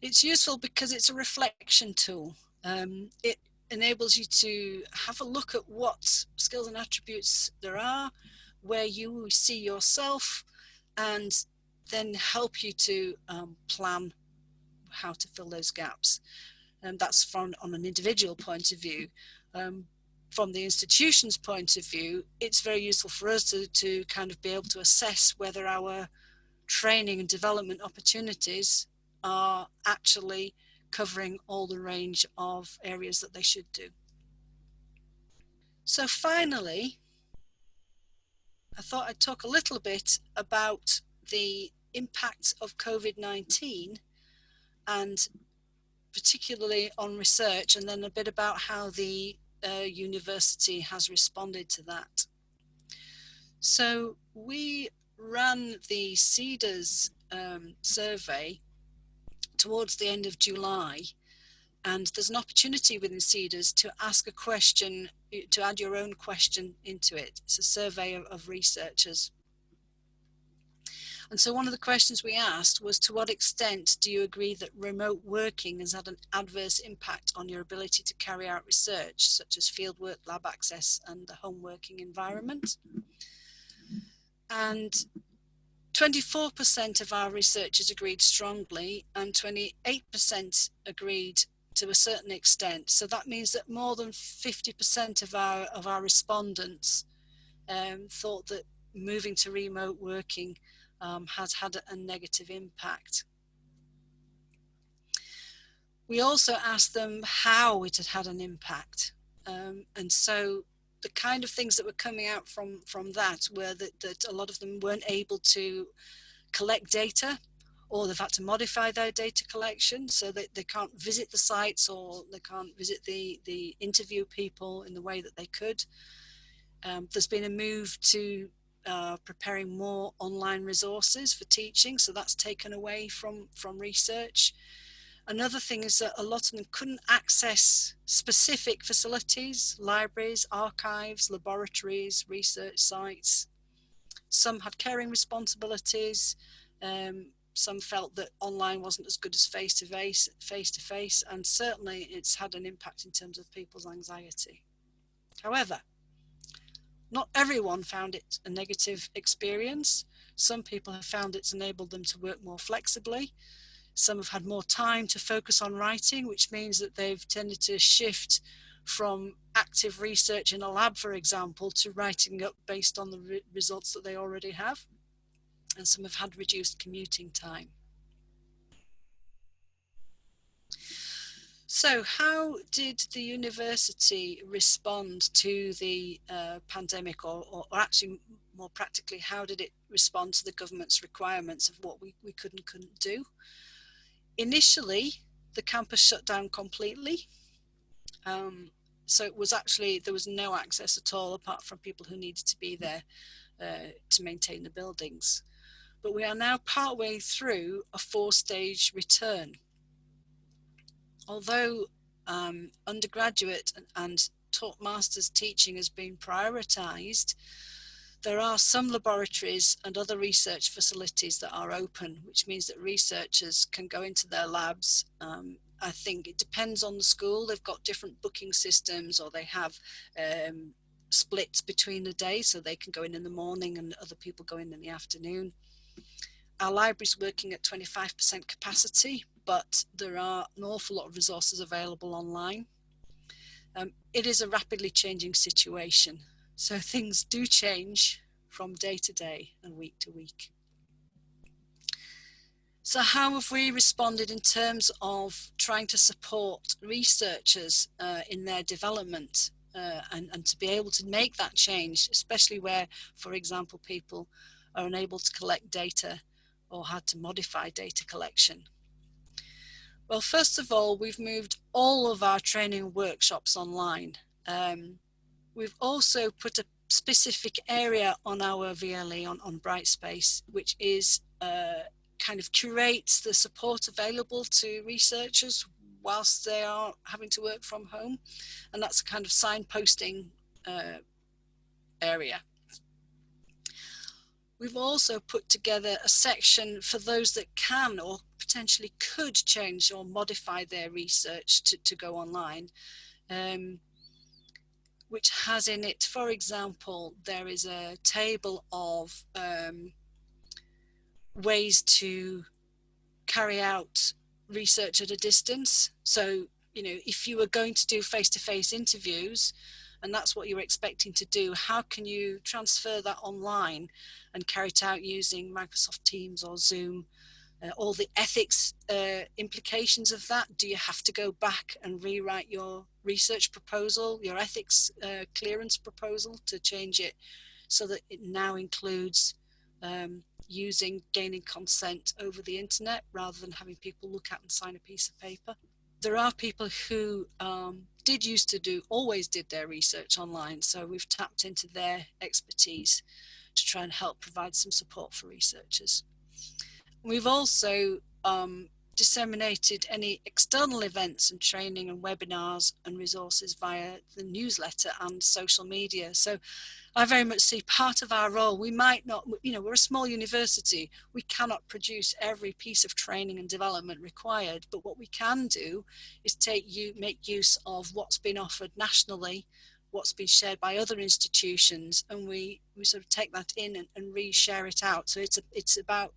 It's useful because it's a reflection tool. It enables you to have a look at what skills and attributes there are, where you see yourself, and then help you to plan how to fill those gaps. And that's on an individual point of view. From the institution's point of view, it's very useful for us to kind of be able to assess whether our training and development opportunities are actually covering all the range of areas that they should do. So finally, I thought I'd talk a little bit about the impact of COVID-19, and particularly on research, and then a bit about how the university has responded to that. So we ran the CEDARS survey towards the end of July, and there's an opportunity within CEDARS to ask a question, to add your own question into it. It's a survey of researchers. And so one of the questions we asked was, to what extent do you agree that remote working has had an adverse impact on your ability to carry out research, such as fieldwork, lab access, and the home working environment? And 24% of our researchers agreed strongly, and 28% agreed to a certain extent. So that means that more than 50% of our respondents thought that moving to remote working has had a negative impact. We also asked them how it had had an impact. And so the kind of things that were coming out from that were that a lot of them weren't able to collect data, or they've had to modify their data collection so that they can't visit the sites, or they can't visit the interview people in the way that they could. There's been a move to preparing more online resources for teaching, so that's taken away from research. Another thing is that a lot of them couldn't access specific facilities, libraries, archives, laboratories, research sites. Some had caring responsibilities. Some felt that online wasn't as good as face-to-face, and certainly it's had an impact in terms of people's anxiety. However, not everyone found it a negative experience. Some people have found it's enabled them to work more flexibly. Some have had more time to focus on writing, which means that they've tended to shift from active research in a lab, for example, to writing up based on the results that they already have. And some have had reduced commuting time. So how did the university respond to the pandemic, or actually more practically, how did it respond to the government's requirements of what we could and couldn't do? Initially, the campus shut down completely. So it was actually, there was no access at all apart from people who needed to be there to maintain the buildings. But we are now partway through a 4-stage return. Although undergraduate and taught masters teaching has been prioritised, there are some laboratories and other research facilities that are open, which means that researchers can go into their labs. I think it depends on the school. They've got different booking systems, or they have splits between the days, so they can go in the morning and other people go in the afternoon. Our library's working at 25% capacity, but there are an awful lot of resources available online. It is a rapidly changing situation, so things do change from day to day and week to week. So how have we responded in terms of trying to support researchers in their development and to be able to make that change, especially where, for example, people are unable to collect data or had to modify data collection? Well, first of all, we've moved all of our training workshops online. We've also put a specific area on our VLE on Brightspace, which is kind of curates the support available to researchers whilst they are having to work from home. And that's a kind of signposting area. We've also put together a section for those that can or potentially could change or modify their research to go online, which has in it, for example, there is a table of ways to carry out research at a distance. So, you know, if you were going to do face-to-face interviews and that's what you're expecting to do, how can you transfer that online and carry it out using Microsoft Teams or Zoom? All the ethics implications of that. Do you have to go back and rewrite your research proposal, your ethics clearance proposal, to change it so that it now includes gaining consent over the internet rather than having people look at and sign a piece of paper? There are people who always did their research online, so we've tapped into their expertise to try and help provide some support for researchers. We've also disseminated any external events and training and webinars and resources via the newsletter and social media. So I very much see part of our role. We might not, you know, we're a small university. We cannot produce every piece of training and development required, but what we can do is make use of what's been offered nationally, what's been shared by other institutions, and we sort of take that in and re-share it out. So it's about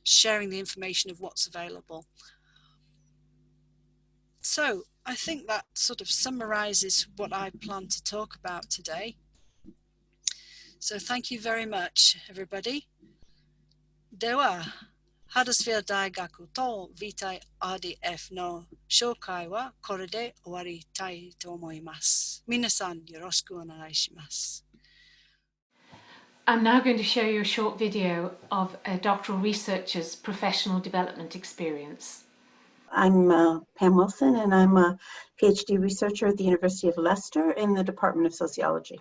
sharing the information of what's available. So I think that sort of summarizes what I plan to talk about today. So thank you very much, everybody. では、ハダスフィールド大学と Vitae RDF の紹介はこれで終わりたいと思います。皆さんよろしくお願いします。I'm now going to show you a short video of a doctoral researcher's professional development experience. I'm Pam Wilson, and I'm a PhD researcher at the University of Leicester in the Department of Sociology.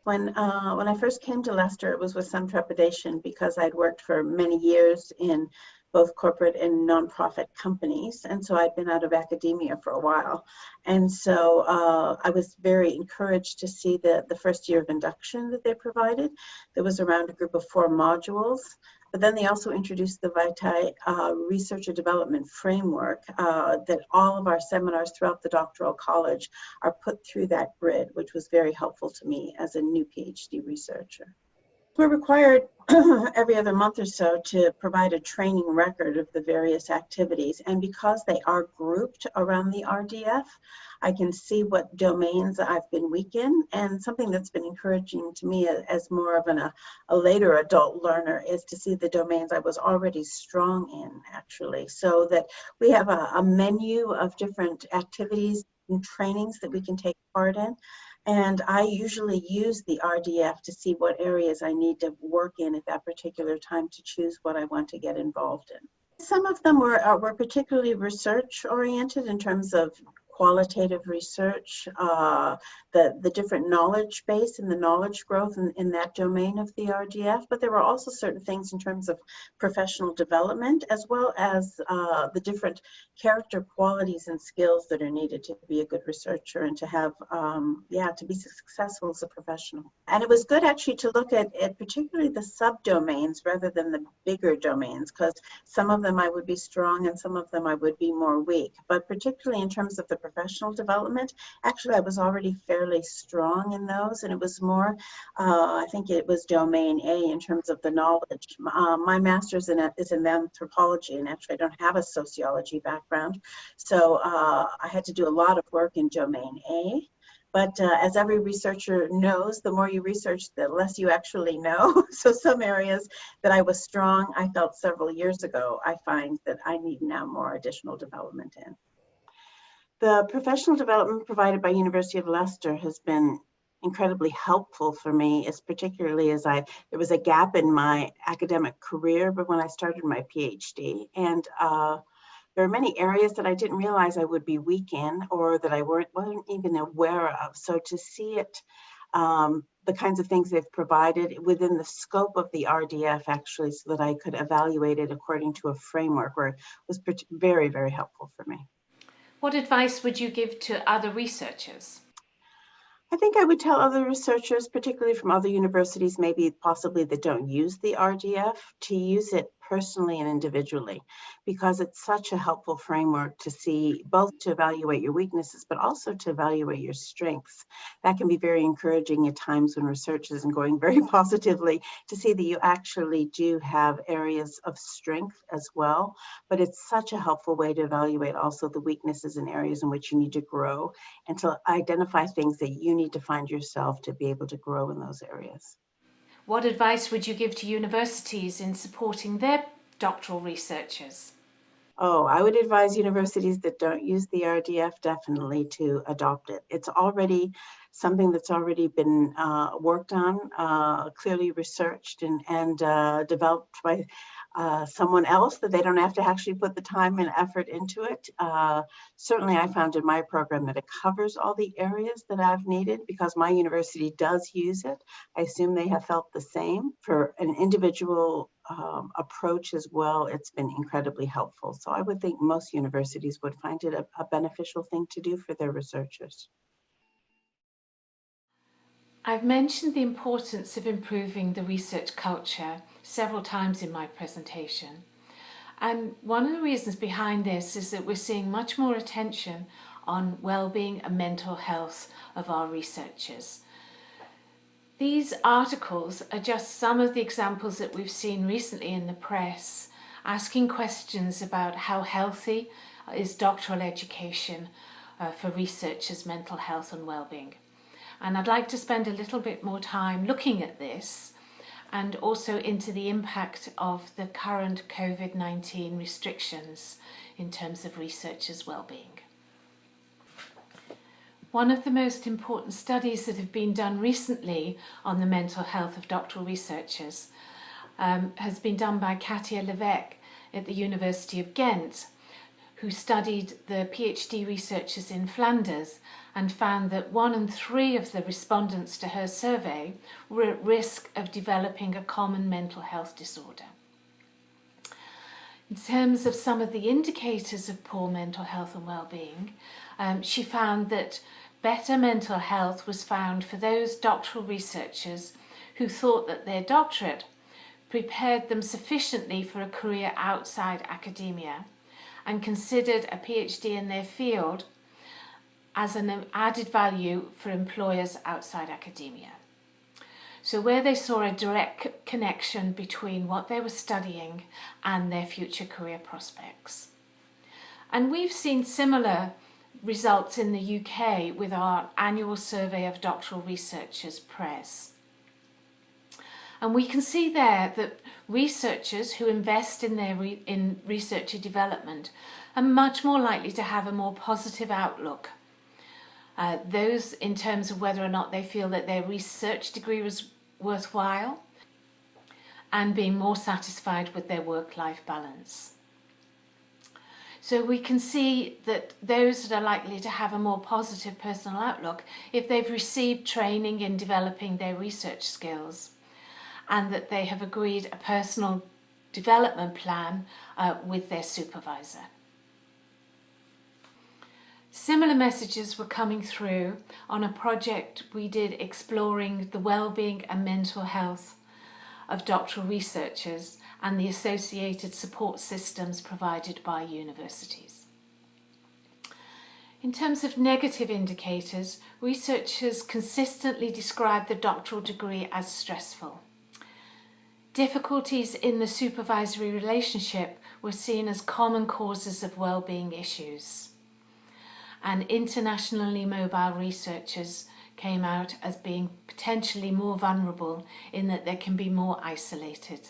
When I first came to Leicester, it was with some trepidation because I'd worked for many years in both corporate and nonprofit companies, and so I'd been out of academia for a while. And so I was very encouraged to see the first year of induction that they provided. There was around a group of 4 modules, but then they also introduced the Vitae Researcher Development Framework that all of our seminars throughout the doctoral college are put through that grid, which was very helpful to me as a new PhD researcher. We're required every other month or so to provide a training record of the various activities, and because they are grouped around the RDF, I can see what domains I've been weak in, and something that's been encouraging to me as more of a later adult learner is to see the domains I was already strong in, actually, so that we have a menu of different activities and trainings that we can take part in. And I usually use the RDF to see what areas I need to work in at that particular time to choose what I want to get involved in. Some of them were particularly research oriented in terms of qualitative research, the different knowledge base and the knowledge growth in that domain of the RDF, but there were also certain things in terms of professional development, as well as the different character qualities and skills that are needed to be a good researcher and to have, to be successful as a professional. And it was good actually to look at particularly the subdomains rather than the bigger domains, because some of them I would be strong and some of them I would be more weak, but particularly in terms of the professional development, actually I was already fairly strong in those, and it was more, I think it was domain A in terms of the knowledge. My master's is in anthropology, and actually I don't have a sociology background, so I had to do a lot of work in domain A. But as every researcher knows, the more you research, the less you actually know. So some areas that I was strong, I felt several years ago, I find that I need now more additional development in. The professional development provided by University of Leicester has been incredibly helpful for me, particularly as there was a gap in my academic career, but when I started my PhD, and there are many areas that I didn't realize I would be weak in, or that I wasn't even aware of. So to see it, the kinds of things they've provided within the scope of the RDF, actually, so that I could evaluate it according to a framework, was very, very helpful for me. What advice would you give to other researchers? I think I would tell other researchers, particularly from other universities, maybe possibly that don't use the RDF, to use it personally and individually, because it's such a helpful framework to see, both to evaluate your weaknesses, but also to evaluate your strengths. That can be very encouraging at times when research isn't going very positively, to see that you actually do have areas of strength as well. But it's such a helpful way to evaluate also the weaknesses and areas in which you need to grow, and to identify things that you need to find yourself to be able to grow in those areas. What advice would you give to universities in supporting their doctoral researchers? Oh, I would advise universities that don't use the RDF definitely to adopt it. It's already something that's already been worked on, clearly researched and developed by someone else, that they don't have to actually put the time and effort into it. Certainly I found in my program that it covers all the areas that I've needed, because my university does use it. I assume they have felt the same. For an individual approach as well, it's been incredibly helpful. So I would think most universities would find it a beneficial thing to do for their researchers. I've mentioned the importance of improving the research culture several times in my presentation. And one of the reasons behind this is that we're seeing much more attention on well-being and mental health of our researchers. These articles are just some of the examples that we've seen recently in the press, asking questions about how healthy is doctoral education for researchers' mental health and well-being. And I'd like to spend a little bit more time looking at this, and also into the impact of the current COVID-19 restrictions in terms of researchers' well-being. One of the most important studies that have been done recently on the mental health of doctoral researchers has been done by Katia Levesque at the University of Ghent, who studied the PhD researchers in Flanders and found that 1 in 3 of the respondents to her survey were at risk of developing a common mental health disorder. In terms of some of the indicators of poor mental health and well-being, she found that better mental health was found for those doctoral researchers who thought that their doctorate prepared them sufficiently for a career outside academia, and considered a PhD in their field as an added value for employers outside academia. So where they saw a direct connection between what they were studying and their future career prospects. And we've seen similar results in the UK with our annual survey of doctoral researchers, PRES. And we can see there that researchers who invest in their researcher development are much more likely to have a more positive outlook. Those in terms of whether or not they feel that their research degree was worthwhile, and being more satisfied with their work-life balance. So we can see that those that are likely to have a more positive personal outlook, if they've received training in developing their research skills, and that they have agreed a personal development plan with their supervisor. Similar messages were coming through on a project we did exploring the well-being and mental health of doctoral researchers and the associated support systems provided by universities. In terms of negative indicators, researchers consistently describe the doctoral degree as stressful. Difficulties in the supervisory relationship were seen as common causes of well-being issues. and internationally mobile researchers came out as being potentially more vulnerable in that they can be more isolated.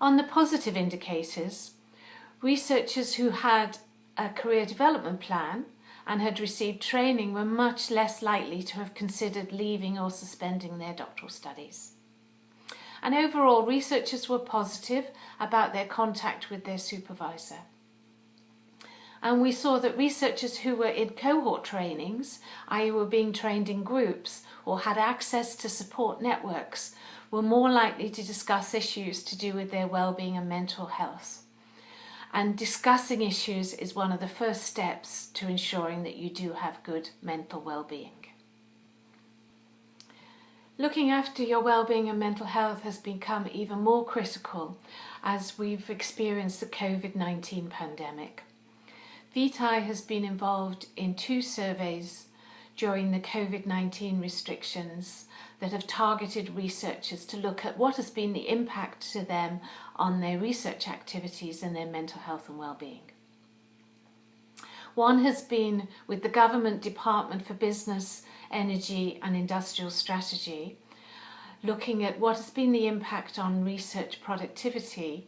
On the positive indicators, researchers who had a career development plan and had received training were much less likely to have considered leaving or suspending their doctoral studies. And overall, researchers were positive about their contact with their supervisor. And we saw that researchers who were in cohort trainings, i.e. were being trained in groups or had access to support networks, were more likely to discuss issues to do with their well-being and mental health. And discussing issues is one of the first steps to ensuring that you do have good mental well-being. Looking after your well-being and mental health has become even more critical as we've experienced the COVID-19 pandemic. Vitae has been involved in 2 surveys during the COVID-19 restrictions that have targeted researchers to look at what has been the impact to them on their research activities and their mental health and well-being. One has been with the Government Department for Business, Energy and Industrial Strategy, looking at what has been the impact on research productivity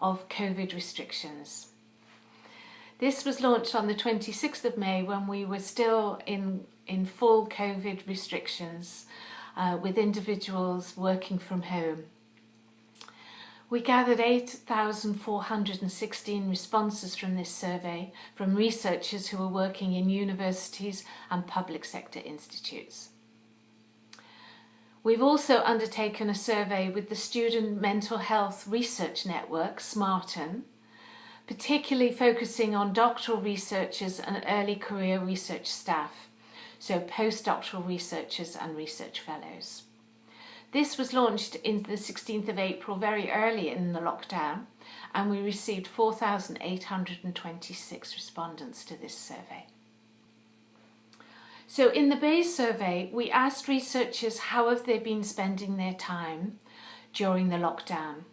of COVID restrictions. This was launched on the 26th of May when we were still in full COVID restrictions with individuals working from home. We gathered 8,416 responses from this survey from researchers who were working in universities and public sector institutes. We've also undertaken a survey with the Student Mental Health Research Network, SMARTN, particularly focusing on doctoral researchers and early career research staff, so postdoctoral researchers and research fellows. This was launched in the 16th of April, very early in the lockdown, and we received 4,826 respondents to this survey. So in the base survey, we asked researchers how have they been spending their time during the lockdown.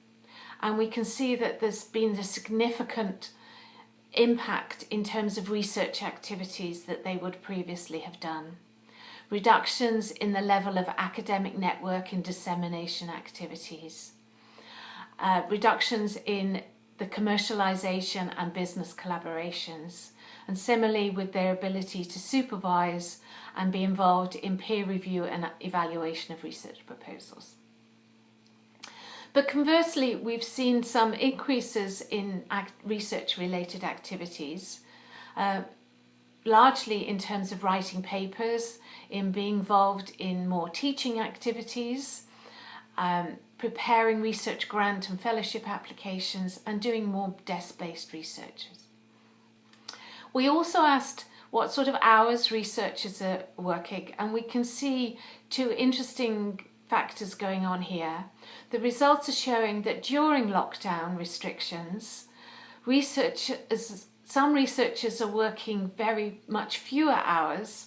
And we can see that there's been a significant impact in terms of research activities that they would previously have done. Reductions in the level of academic network and dissemination activities. Reductions in the commercialization and business collaborations. And similarly with their ability to supervise and be involved in peer review and evaluation of research proposals. But conversely, we've seen some increases in research-related activities, largely in terms of writing papers, in being involved in more teaching activities, preparing research grant and fellowship applications, and doing more desk-based research. We also asked what sort of hours researchers are working, and we can see 2 interesting factors going on here. The results are showing that during lockdown restrictions, some researchers are working very much fewer hours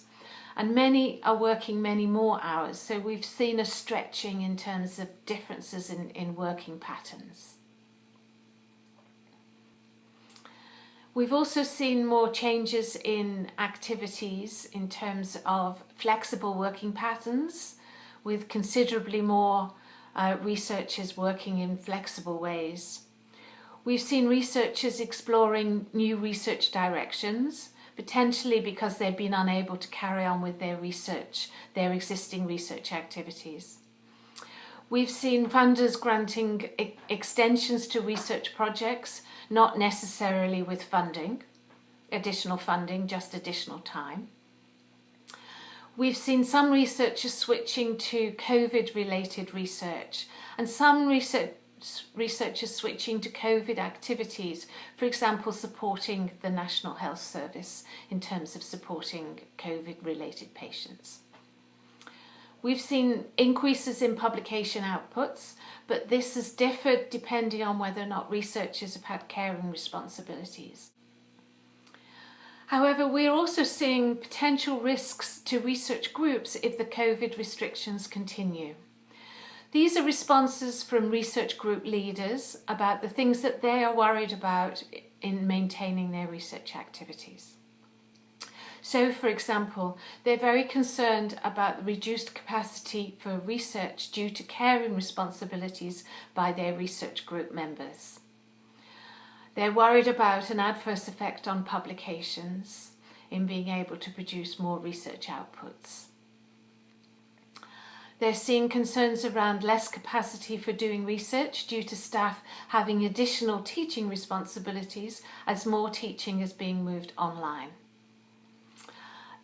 and many are working many more hours. So we've seen a stretching in terms of differences in working patterns. We've also seen more changes in activities in terms of flexible working patterns, with considerably more researchers working in flexible ways. We've seen researchers exploring new research directions, potentially because they've been unable to carry on with their existing research activities. We've seen funders granting extensions to research projects, not necessarily with additional funding, just additional time. We've seen some researchers switching to COVID-related research and some researchers switching to COVID activities, for example, supporting the National Health Service in terms of supporting COVID-related patients. We've seen increases in publication outputs, but this has differed depending on whether or not researchers have had caring responsibilities. However, we're also seeing potential risks to research groups if the COVID restrictions continue. These are responses from research group leaders about the things that they are worried about in maintaining their research activities. So, for example, they're very concerned about the reduced capacity for research due to caring responsibilities by their research group members. They're worried about an adverse effect on publications in being able to produce more research outputs. They're seeing concerns around less capacity for doing research due to staff having additional teaching responsibilities as more teaching is being moved online.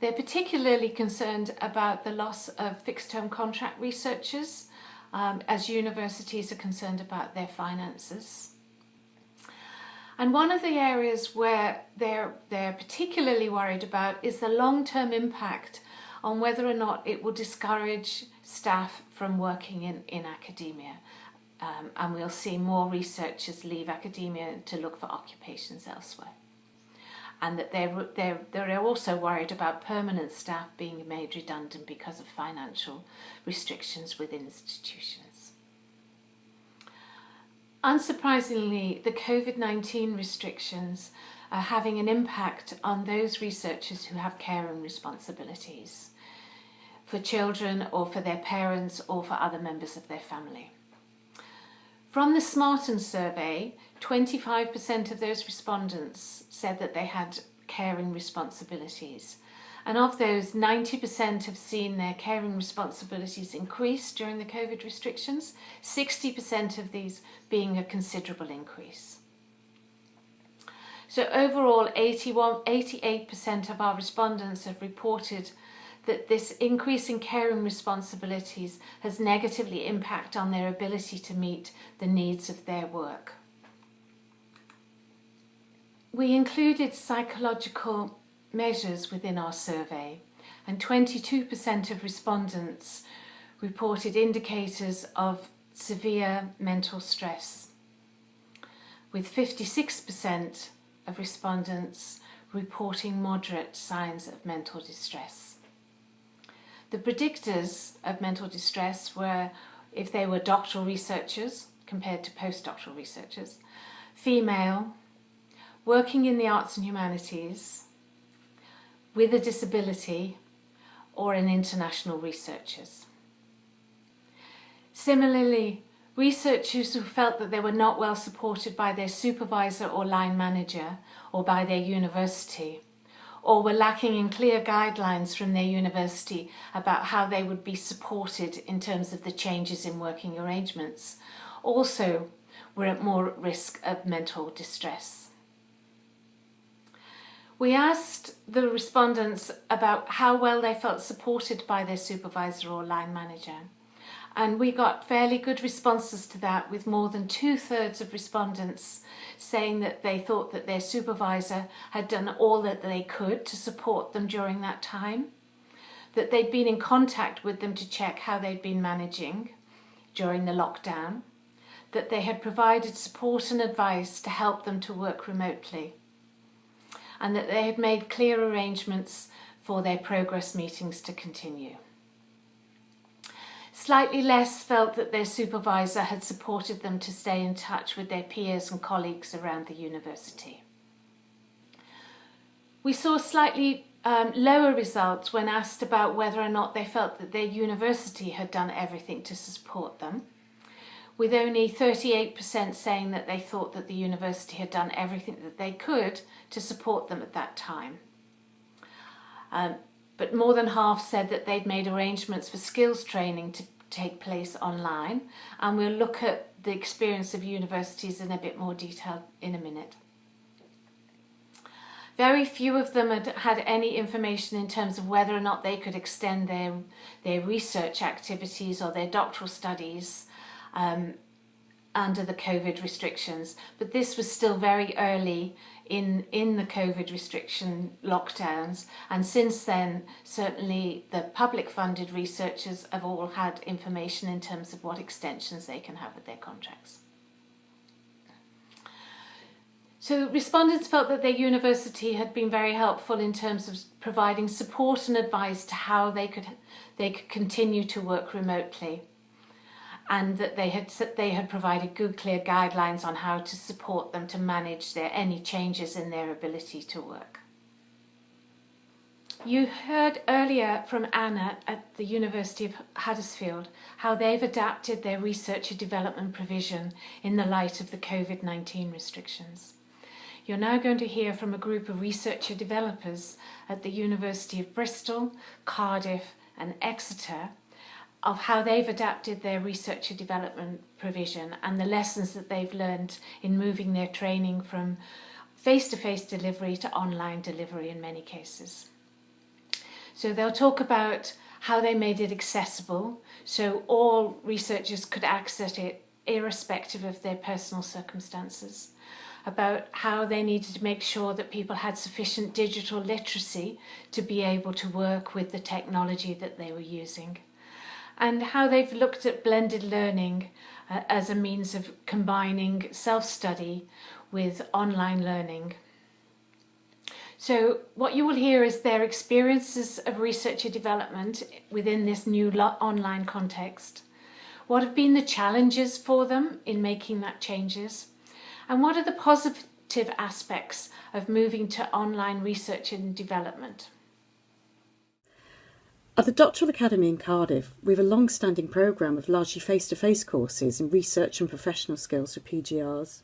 They're particularly concerned about the loss of fixed-term contract researchers as universities are concerned about their finances. And one of the areas where they're particularly worried about is the long-term impact on whether or not it will discourage staff from working in academia. And we'll see more researchers leave academia to look for occupations elsewhere. And that they're also worried about permanent staff being made redundant because of financial restrictions within institutions. Unsurprisingly, the COVID-19 restrictions are having an impact on those researchers who have caring responsibilities for children or for their parents or for other members of their family. From the Smarten survey, 25% of those respondents said that they had caring responsibilities. And of those, 90% have seen their caring responsibilities increase during the COVID restrictions, 60% of these being a considerable increase. So overall, 88% of our respondents have reported that this increase in caring responsibilities has negatively impacted on their ability to meet the needs of their work. We included psychological measures within our survey, and 22% of respondents reported indicators of severe mental stress, with 56% of respondents reporting moderate signs of mental distress. The predictors of mental distress were if they were doctoral researchers compared to postdoctoral researchers, female, working in the arts and humanities, with a disability, or in international researchers. Similarly, researchers who felt that they were not well supported by their supervisor or line manager or by their university, or were lacking in clear guidelines from their university about how they would be supported in terms of the changes in working arrangements, also were at more risk of mental distress. We asked the respondents about how well they felt supported by their supervisor or line manager, and we got fairly good responses to that, with more than 2/3 of respondents saying that they thought that their supervisor had done all that they could to support them during that time, that they'd been in contact with them to check how they'd been managing during the lockdown, that they had provided support and advice to help them to work remotely, and that they had made clear arrangements for their progress meetings to continue. Slightly less felt that their supervisor had supported them to stay in touch with their peers and colleagues around the university. We saw slightly lower results when asked about whether or not they felt that their university had done everything to support them, with only 38% saying that they thought that the university had done everything that they could to support them at that time. But more than half said that they'd made arrangements for skills training to take place online, and we'll look at the experience of universities in a bit more detail in a minute. Very few of them had any information in terms of whether or not they could extend their research activities or their doctoral studies under the COVID restrictions, but this was still very early in the COVID restriction lockdowns, and since then certainly the public funded researchers have all had information in terms of what extensions they can have with their contracts. So respondents felt that their university had been very helpful in terms of providing support and advice to how they could continue to work remotely. and that they had provided good, clear guidelines on how to support them to manage any changes in their ability to work. You heard earlier from Anna at the University of Huddersfield how they've adapted their research and development provision in the light of the COVID-19 restrictions. You're now going to hear from a group of researcher developers at the University of Bristol, Cardiff and Exeter of how they've adapted their research and development provision and the lessons that they've learned in moving their training from face-to-face delivery to online delivery in many cases. So they'll talk about how they made it accessible so all researchers could access it irrespective of their personal circumstances, about how they needed to make sure that people had sufficient digital literacy to be able to work with the technology that they were using, and how they've looked at blended learning as a means of combining self-study with online learning. So what you will hear is their experiences of research and development within this new online context. What have been the challenges for them in making that changes? And what are the positive aspects of moving to online research and development? At the Doctoral Academy in Cardiff, we have a long-standing programme of largely face-to-face courses in research and professional skills for PGRs.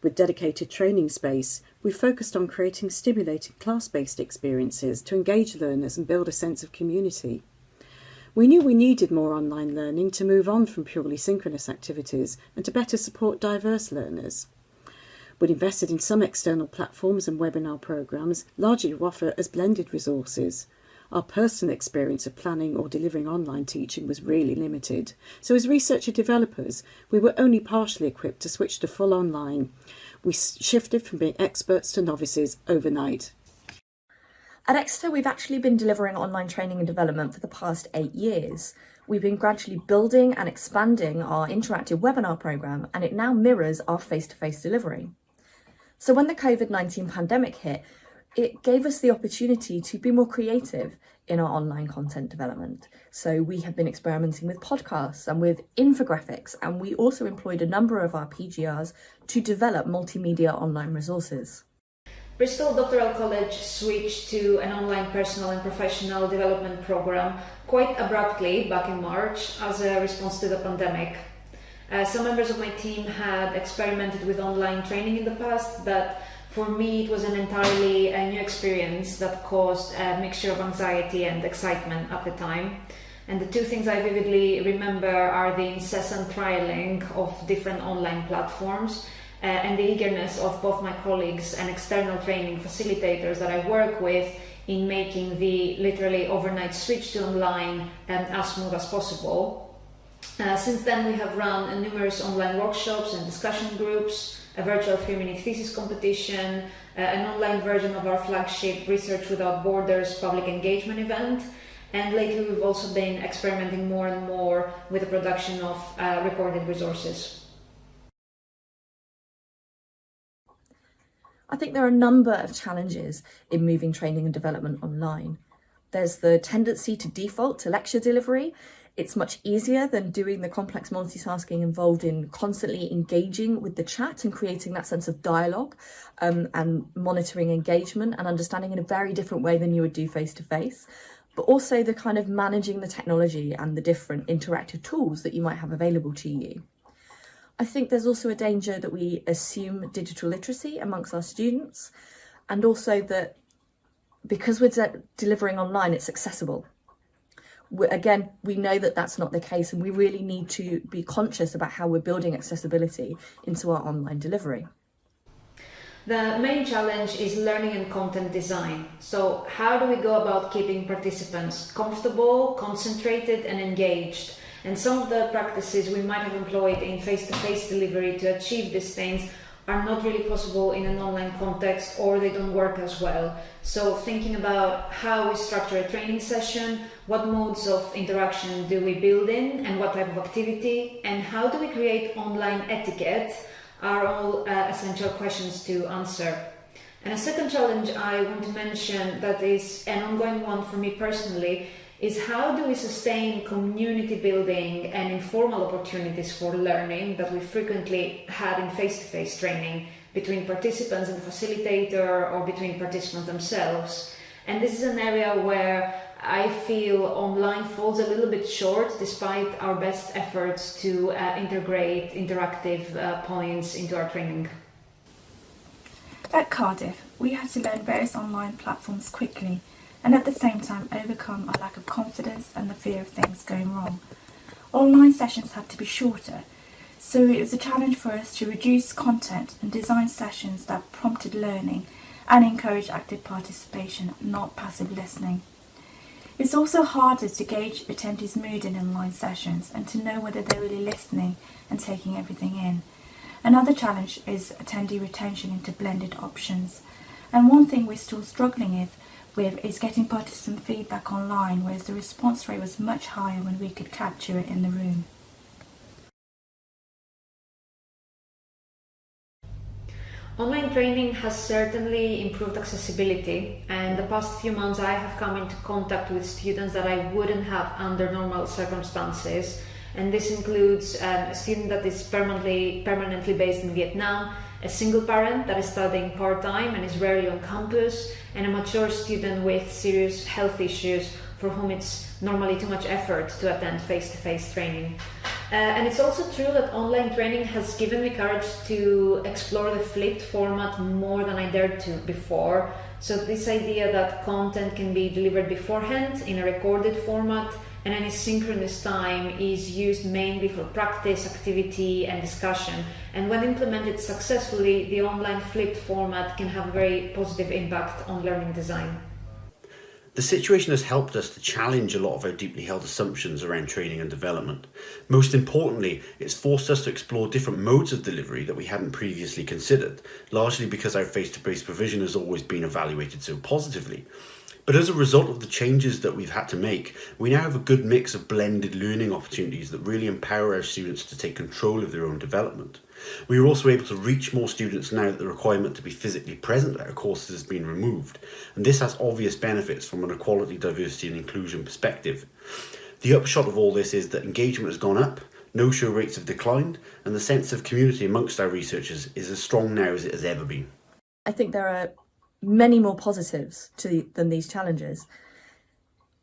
With dedicated training space, we focused on creating stimulating class-based experiences to engage learners and build a sense of community. We knew we needed more online learning to move on from purely synchronous activities and to better support diverse learners. We'd invested in some external platforms and webinar programmes, largely to offer as blended resources. Our personal experience of planning or delivering online teaching was really limited, so as researcher developers, we were only partially equipped to switch to full online. We shifted from being experts to novices overnight. At Exeter, we've actually been delivering online training and development for the past 8 years. We've been gradually building and expanding our interactive webinar programme, and it now mirrors our face-to-face delivery. So when the COVID-19 pandemic hit, it gave us the opportunity to be more creative in our online content development. So we have been experimenting with podcasts and with infographics, and we also employed a number of our PGRs to develop multimedia online resources. Bristol Doctoral College switched to an online personal and professional development program quite abruptly back in March as a response to the pandemic. Some members of my team had experimented with online training in the past, but for me, it was an entirely new experience that caused a mixture of anxiety and excitement at the time. And the two things I vividly remember are the incessant trialing of different online platforms and the eagerness of both my colleagues and external training facilitators that I work with in making the literally overnight switch to online as smooth as possible. Since then, we have run numerous online workshops and discussion groups, a virtual 3-minute thesis competition, an online version of our flagship Research Without Borders public engagement event, and lately we've also been experimenting more and more with the production of recorded resources. I think there are a number of challenges in moving training and development online. There's the tendency to default to lecture delivery. It's much easier than doing the complex multitasking involved in constantly engaging with the chat and creating that sense of dialogue and monitoring engagement and understanding in a very different way than you would do face-to-face, but also the kind of managing the technology and the different interactive tools that you might have available to you. I think there's also a danger that we assume digital literacy amongst our students, and also that because we're delivering online, it's accessible. Again, we know that that's not the case, and we really need to be conscious about how we're building accessibility into our online delivery. The main challenge is learning and content design. So how do we go about keeping participants comfortable, concentrated and engaged? And some of the practices we might have employed in face-to-face delivery to achieve these things are not really possible in an online context, or they don't work as well. So thinking about how we structure a training session, what modes of interaction do we build in, and what type of activity, and how do we create online etiquette are all essential questions to answer. And a second challenge I want to mention that is an ongoing one for me personally is how do we sustain community building and informal opportunities for learning that we frequently had in face-to-face training between participants and facilitator or between participants themselves. And this is an area where I feel online falls a little bit short despite our best efforts to integrate interactive points into our training. At Cardiff, we had to learn various online platforms quickly and at the same time overcome our lack of confidence and the fear of things going wrong. Online sessions had to be shorter, so it was a challenge for us to reduce content and design sessions that prompted learning and encourage active participation, not passive listening. It's also harder to gauge attendees' mood in online sessions and to know whether they're really listening and taking everything in. Another challenge is attendee retention into blended options. And one thing we're still struggling with is getting participant feedback online, whereas the response rate was much higher when we could capture it in the room. Online training has certainly improved accessibility, and the past few months I have come into contact with students that I wouldn't have under normal circumstances, and this includes a student that is permanently based in Vietnam, a single parent that is studying part-time and is rarely on campus, and a mature student with serious health issues for whom it's normally too much effort to attend face-to-face training. And it's also true that online training has given me courage to explore the flipped format more than I dared to before. So this idea that content can be delivered beforehand in a recorded format and any synchronous time is used mainly for practice, activity and discussion. And when implemented successfully, the online flipped format can have a very positive impact on learning design. The situation has helped us to challenge a lot of our deeply held assumptions around training and development. Most importantly, it's forced us to explore different modes of delivery that we hadn't previously considered, largely because our face-to-face provision has always been evaluated so positively. But as a result of the changes that we've had to make, we now have a good mix of blended learning opportunities that really empower our students to take control of their own development. We are also able to reach more students now that the requirement to be physically present at our courses has been removed, and this has obvious benefits from an equality, diversity and inclusion perspective. The upshot of all this is that engagement has gone up, no-show rates have declined, and the sense of community amongst our researchers is as strong now as it has ever been. I think there are many more positives than these challenges.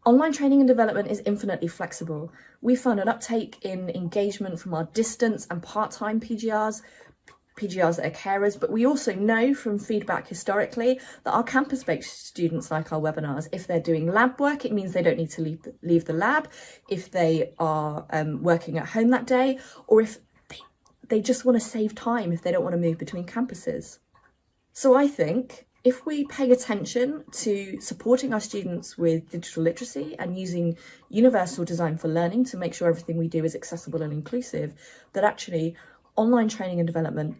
Online training and development is infinitely flexible. We found an uptake in engagement from our distance and part-time PGRs that are carers, but we also know from feedback historically that our campus-based students like our webinars. If they're doing lab work, it means they don't need to leave the lab. If they are working at home that day, or if they just want to save time, if they don't want to move between campuses. So I think if we pay attention to supporting our students with digital literacy and using universal design for learning to make sure everything we do is accessible and inclusive, that actually online training and development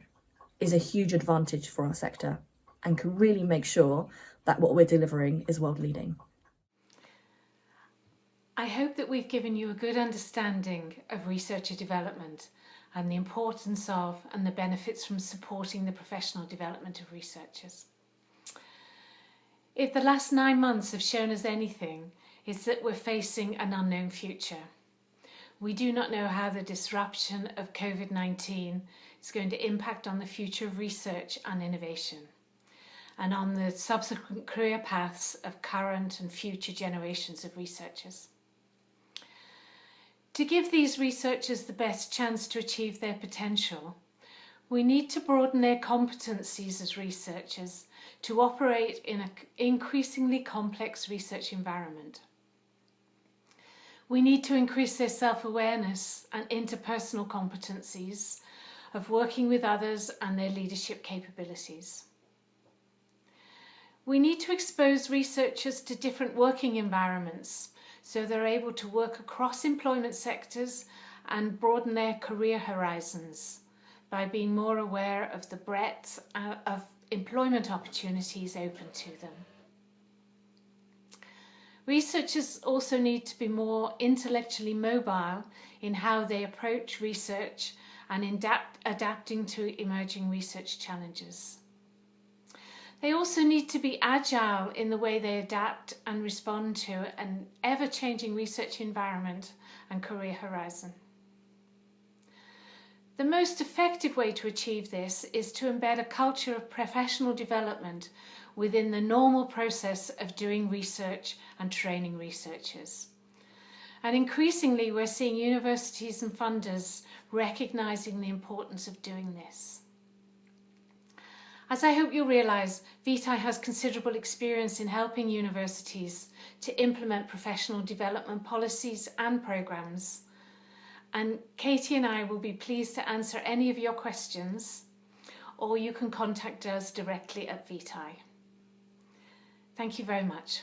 is a huge advantage for our sector and can really make sure that what we're delivering is world leading. I hope that we've given you a good understanding of researcher development and the importance of and the benefits from supporting the professional development of researchers. If the last 9 months have shown us anything, it's that we're facing an unknown future. We do not know how the disruption of COVID-19 is going to impact on the future of research and innovation, and on the subsequent career paths of current and future generations of researchers. To give these researchers the best chance to achieve their potential, we need to broaden their competencies as researchers to operate in an increasingly complex research environment. We need to increase their self-awareness and interpersonal competencies of working with others and their leadership capabilities. We need to expose researchers to different working environments so they're able to work across employment sectors and broaden their career horizons by being more aware of the breadth of employment opportunities open to them. Researchers also need to be more intellectually mobile in how they approach research and adapting to emerging research challenges. They also need to be agile in the way they adapt and respond to an ever-changing research environment and career horizon. The most effective way to achieve this is to embed a culture of professional development within the normal process of doing research and training researchers. And increasingly, we're seeing universities and funders recognising the importance of doing this. As I hope you'll realise, Vitae has considerable experience in helping universities to implement professional development policies and programmes. And Katie and I will be pleased to answer any of your questions, or you can contact us directly at Vitae. Thank you very much.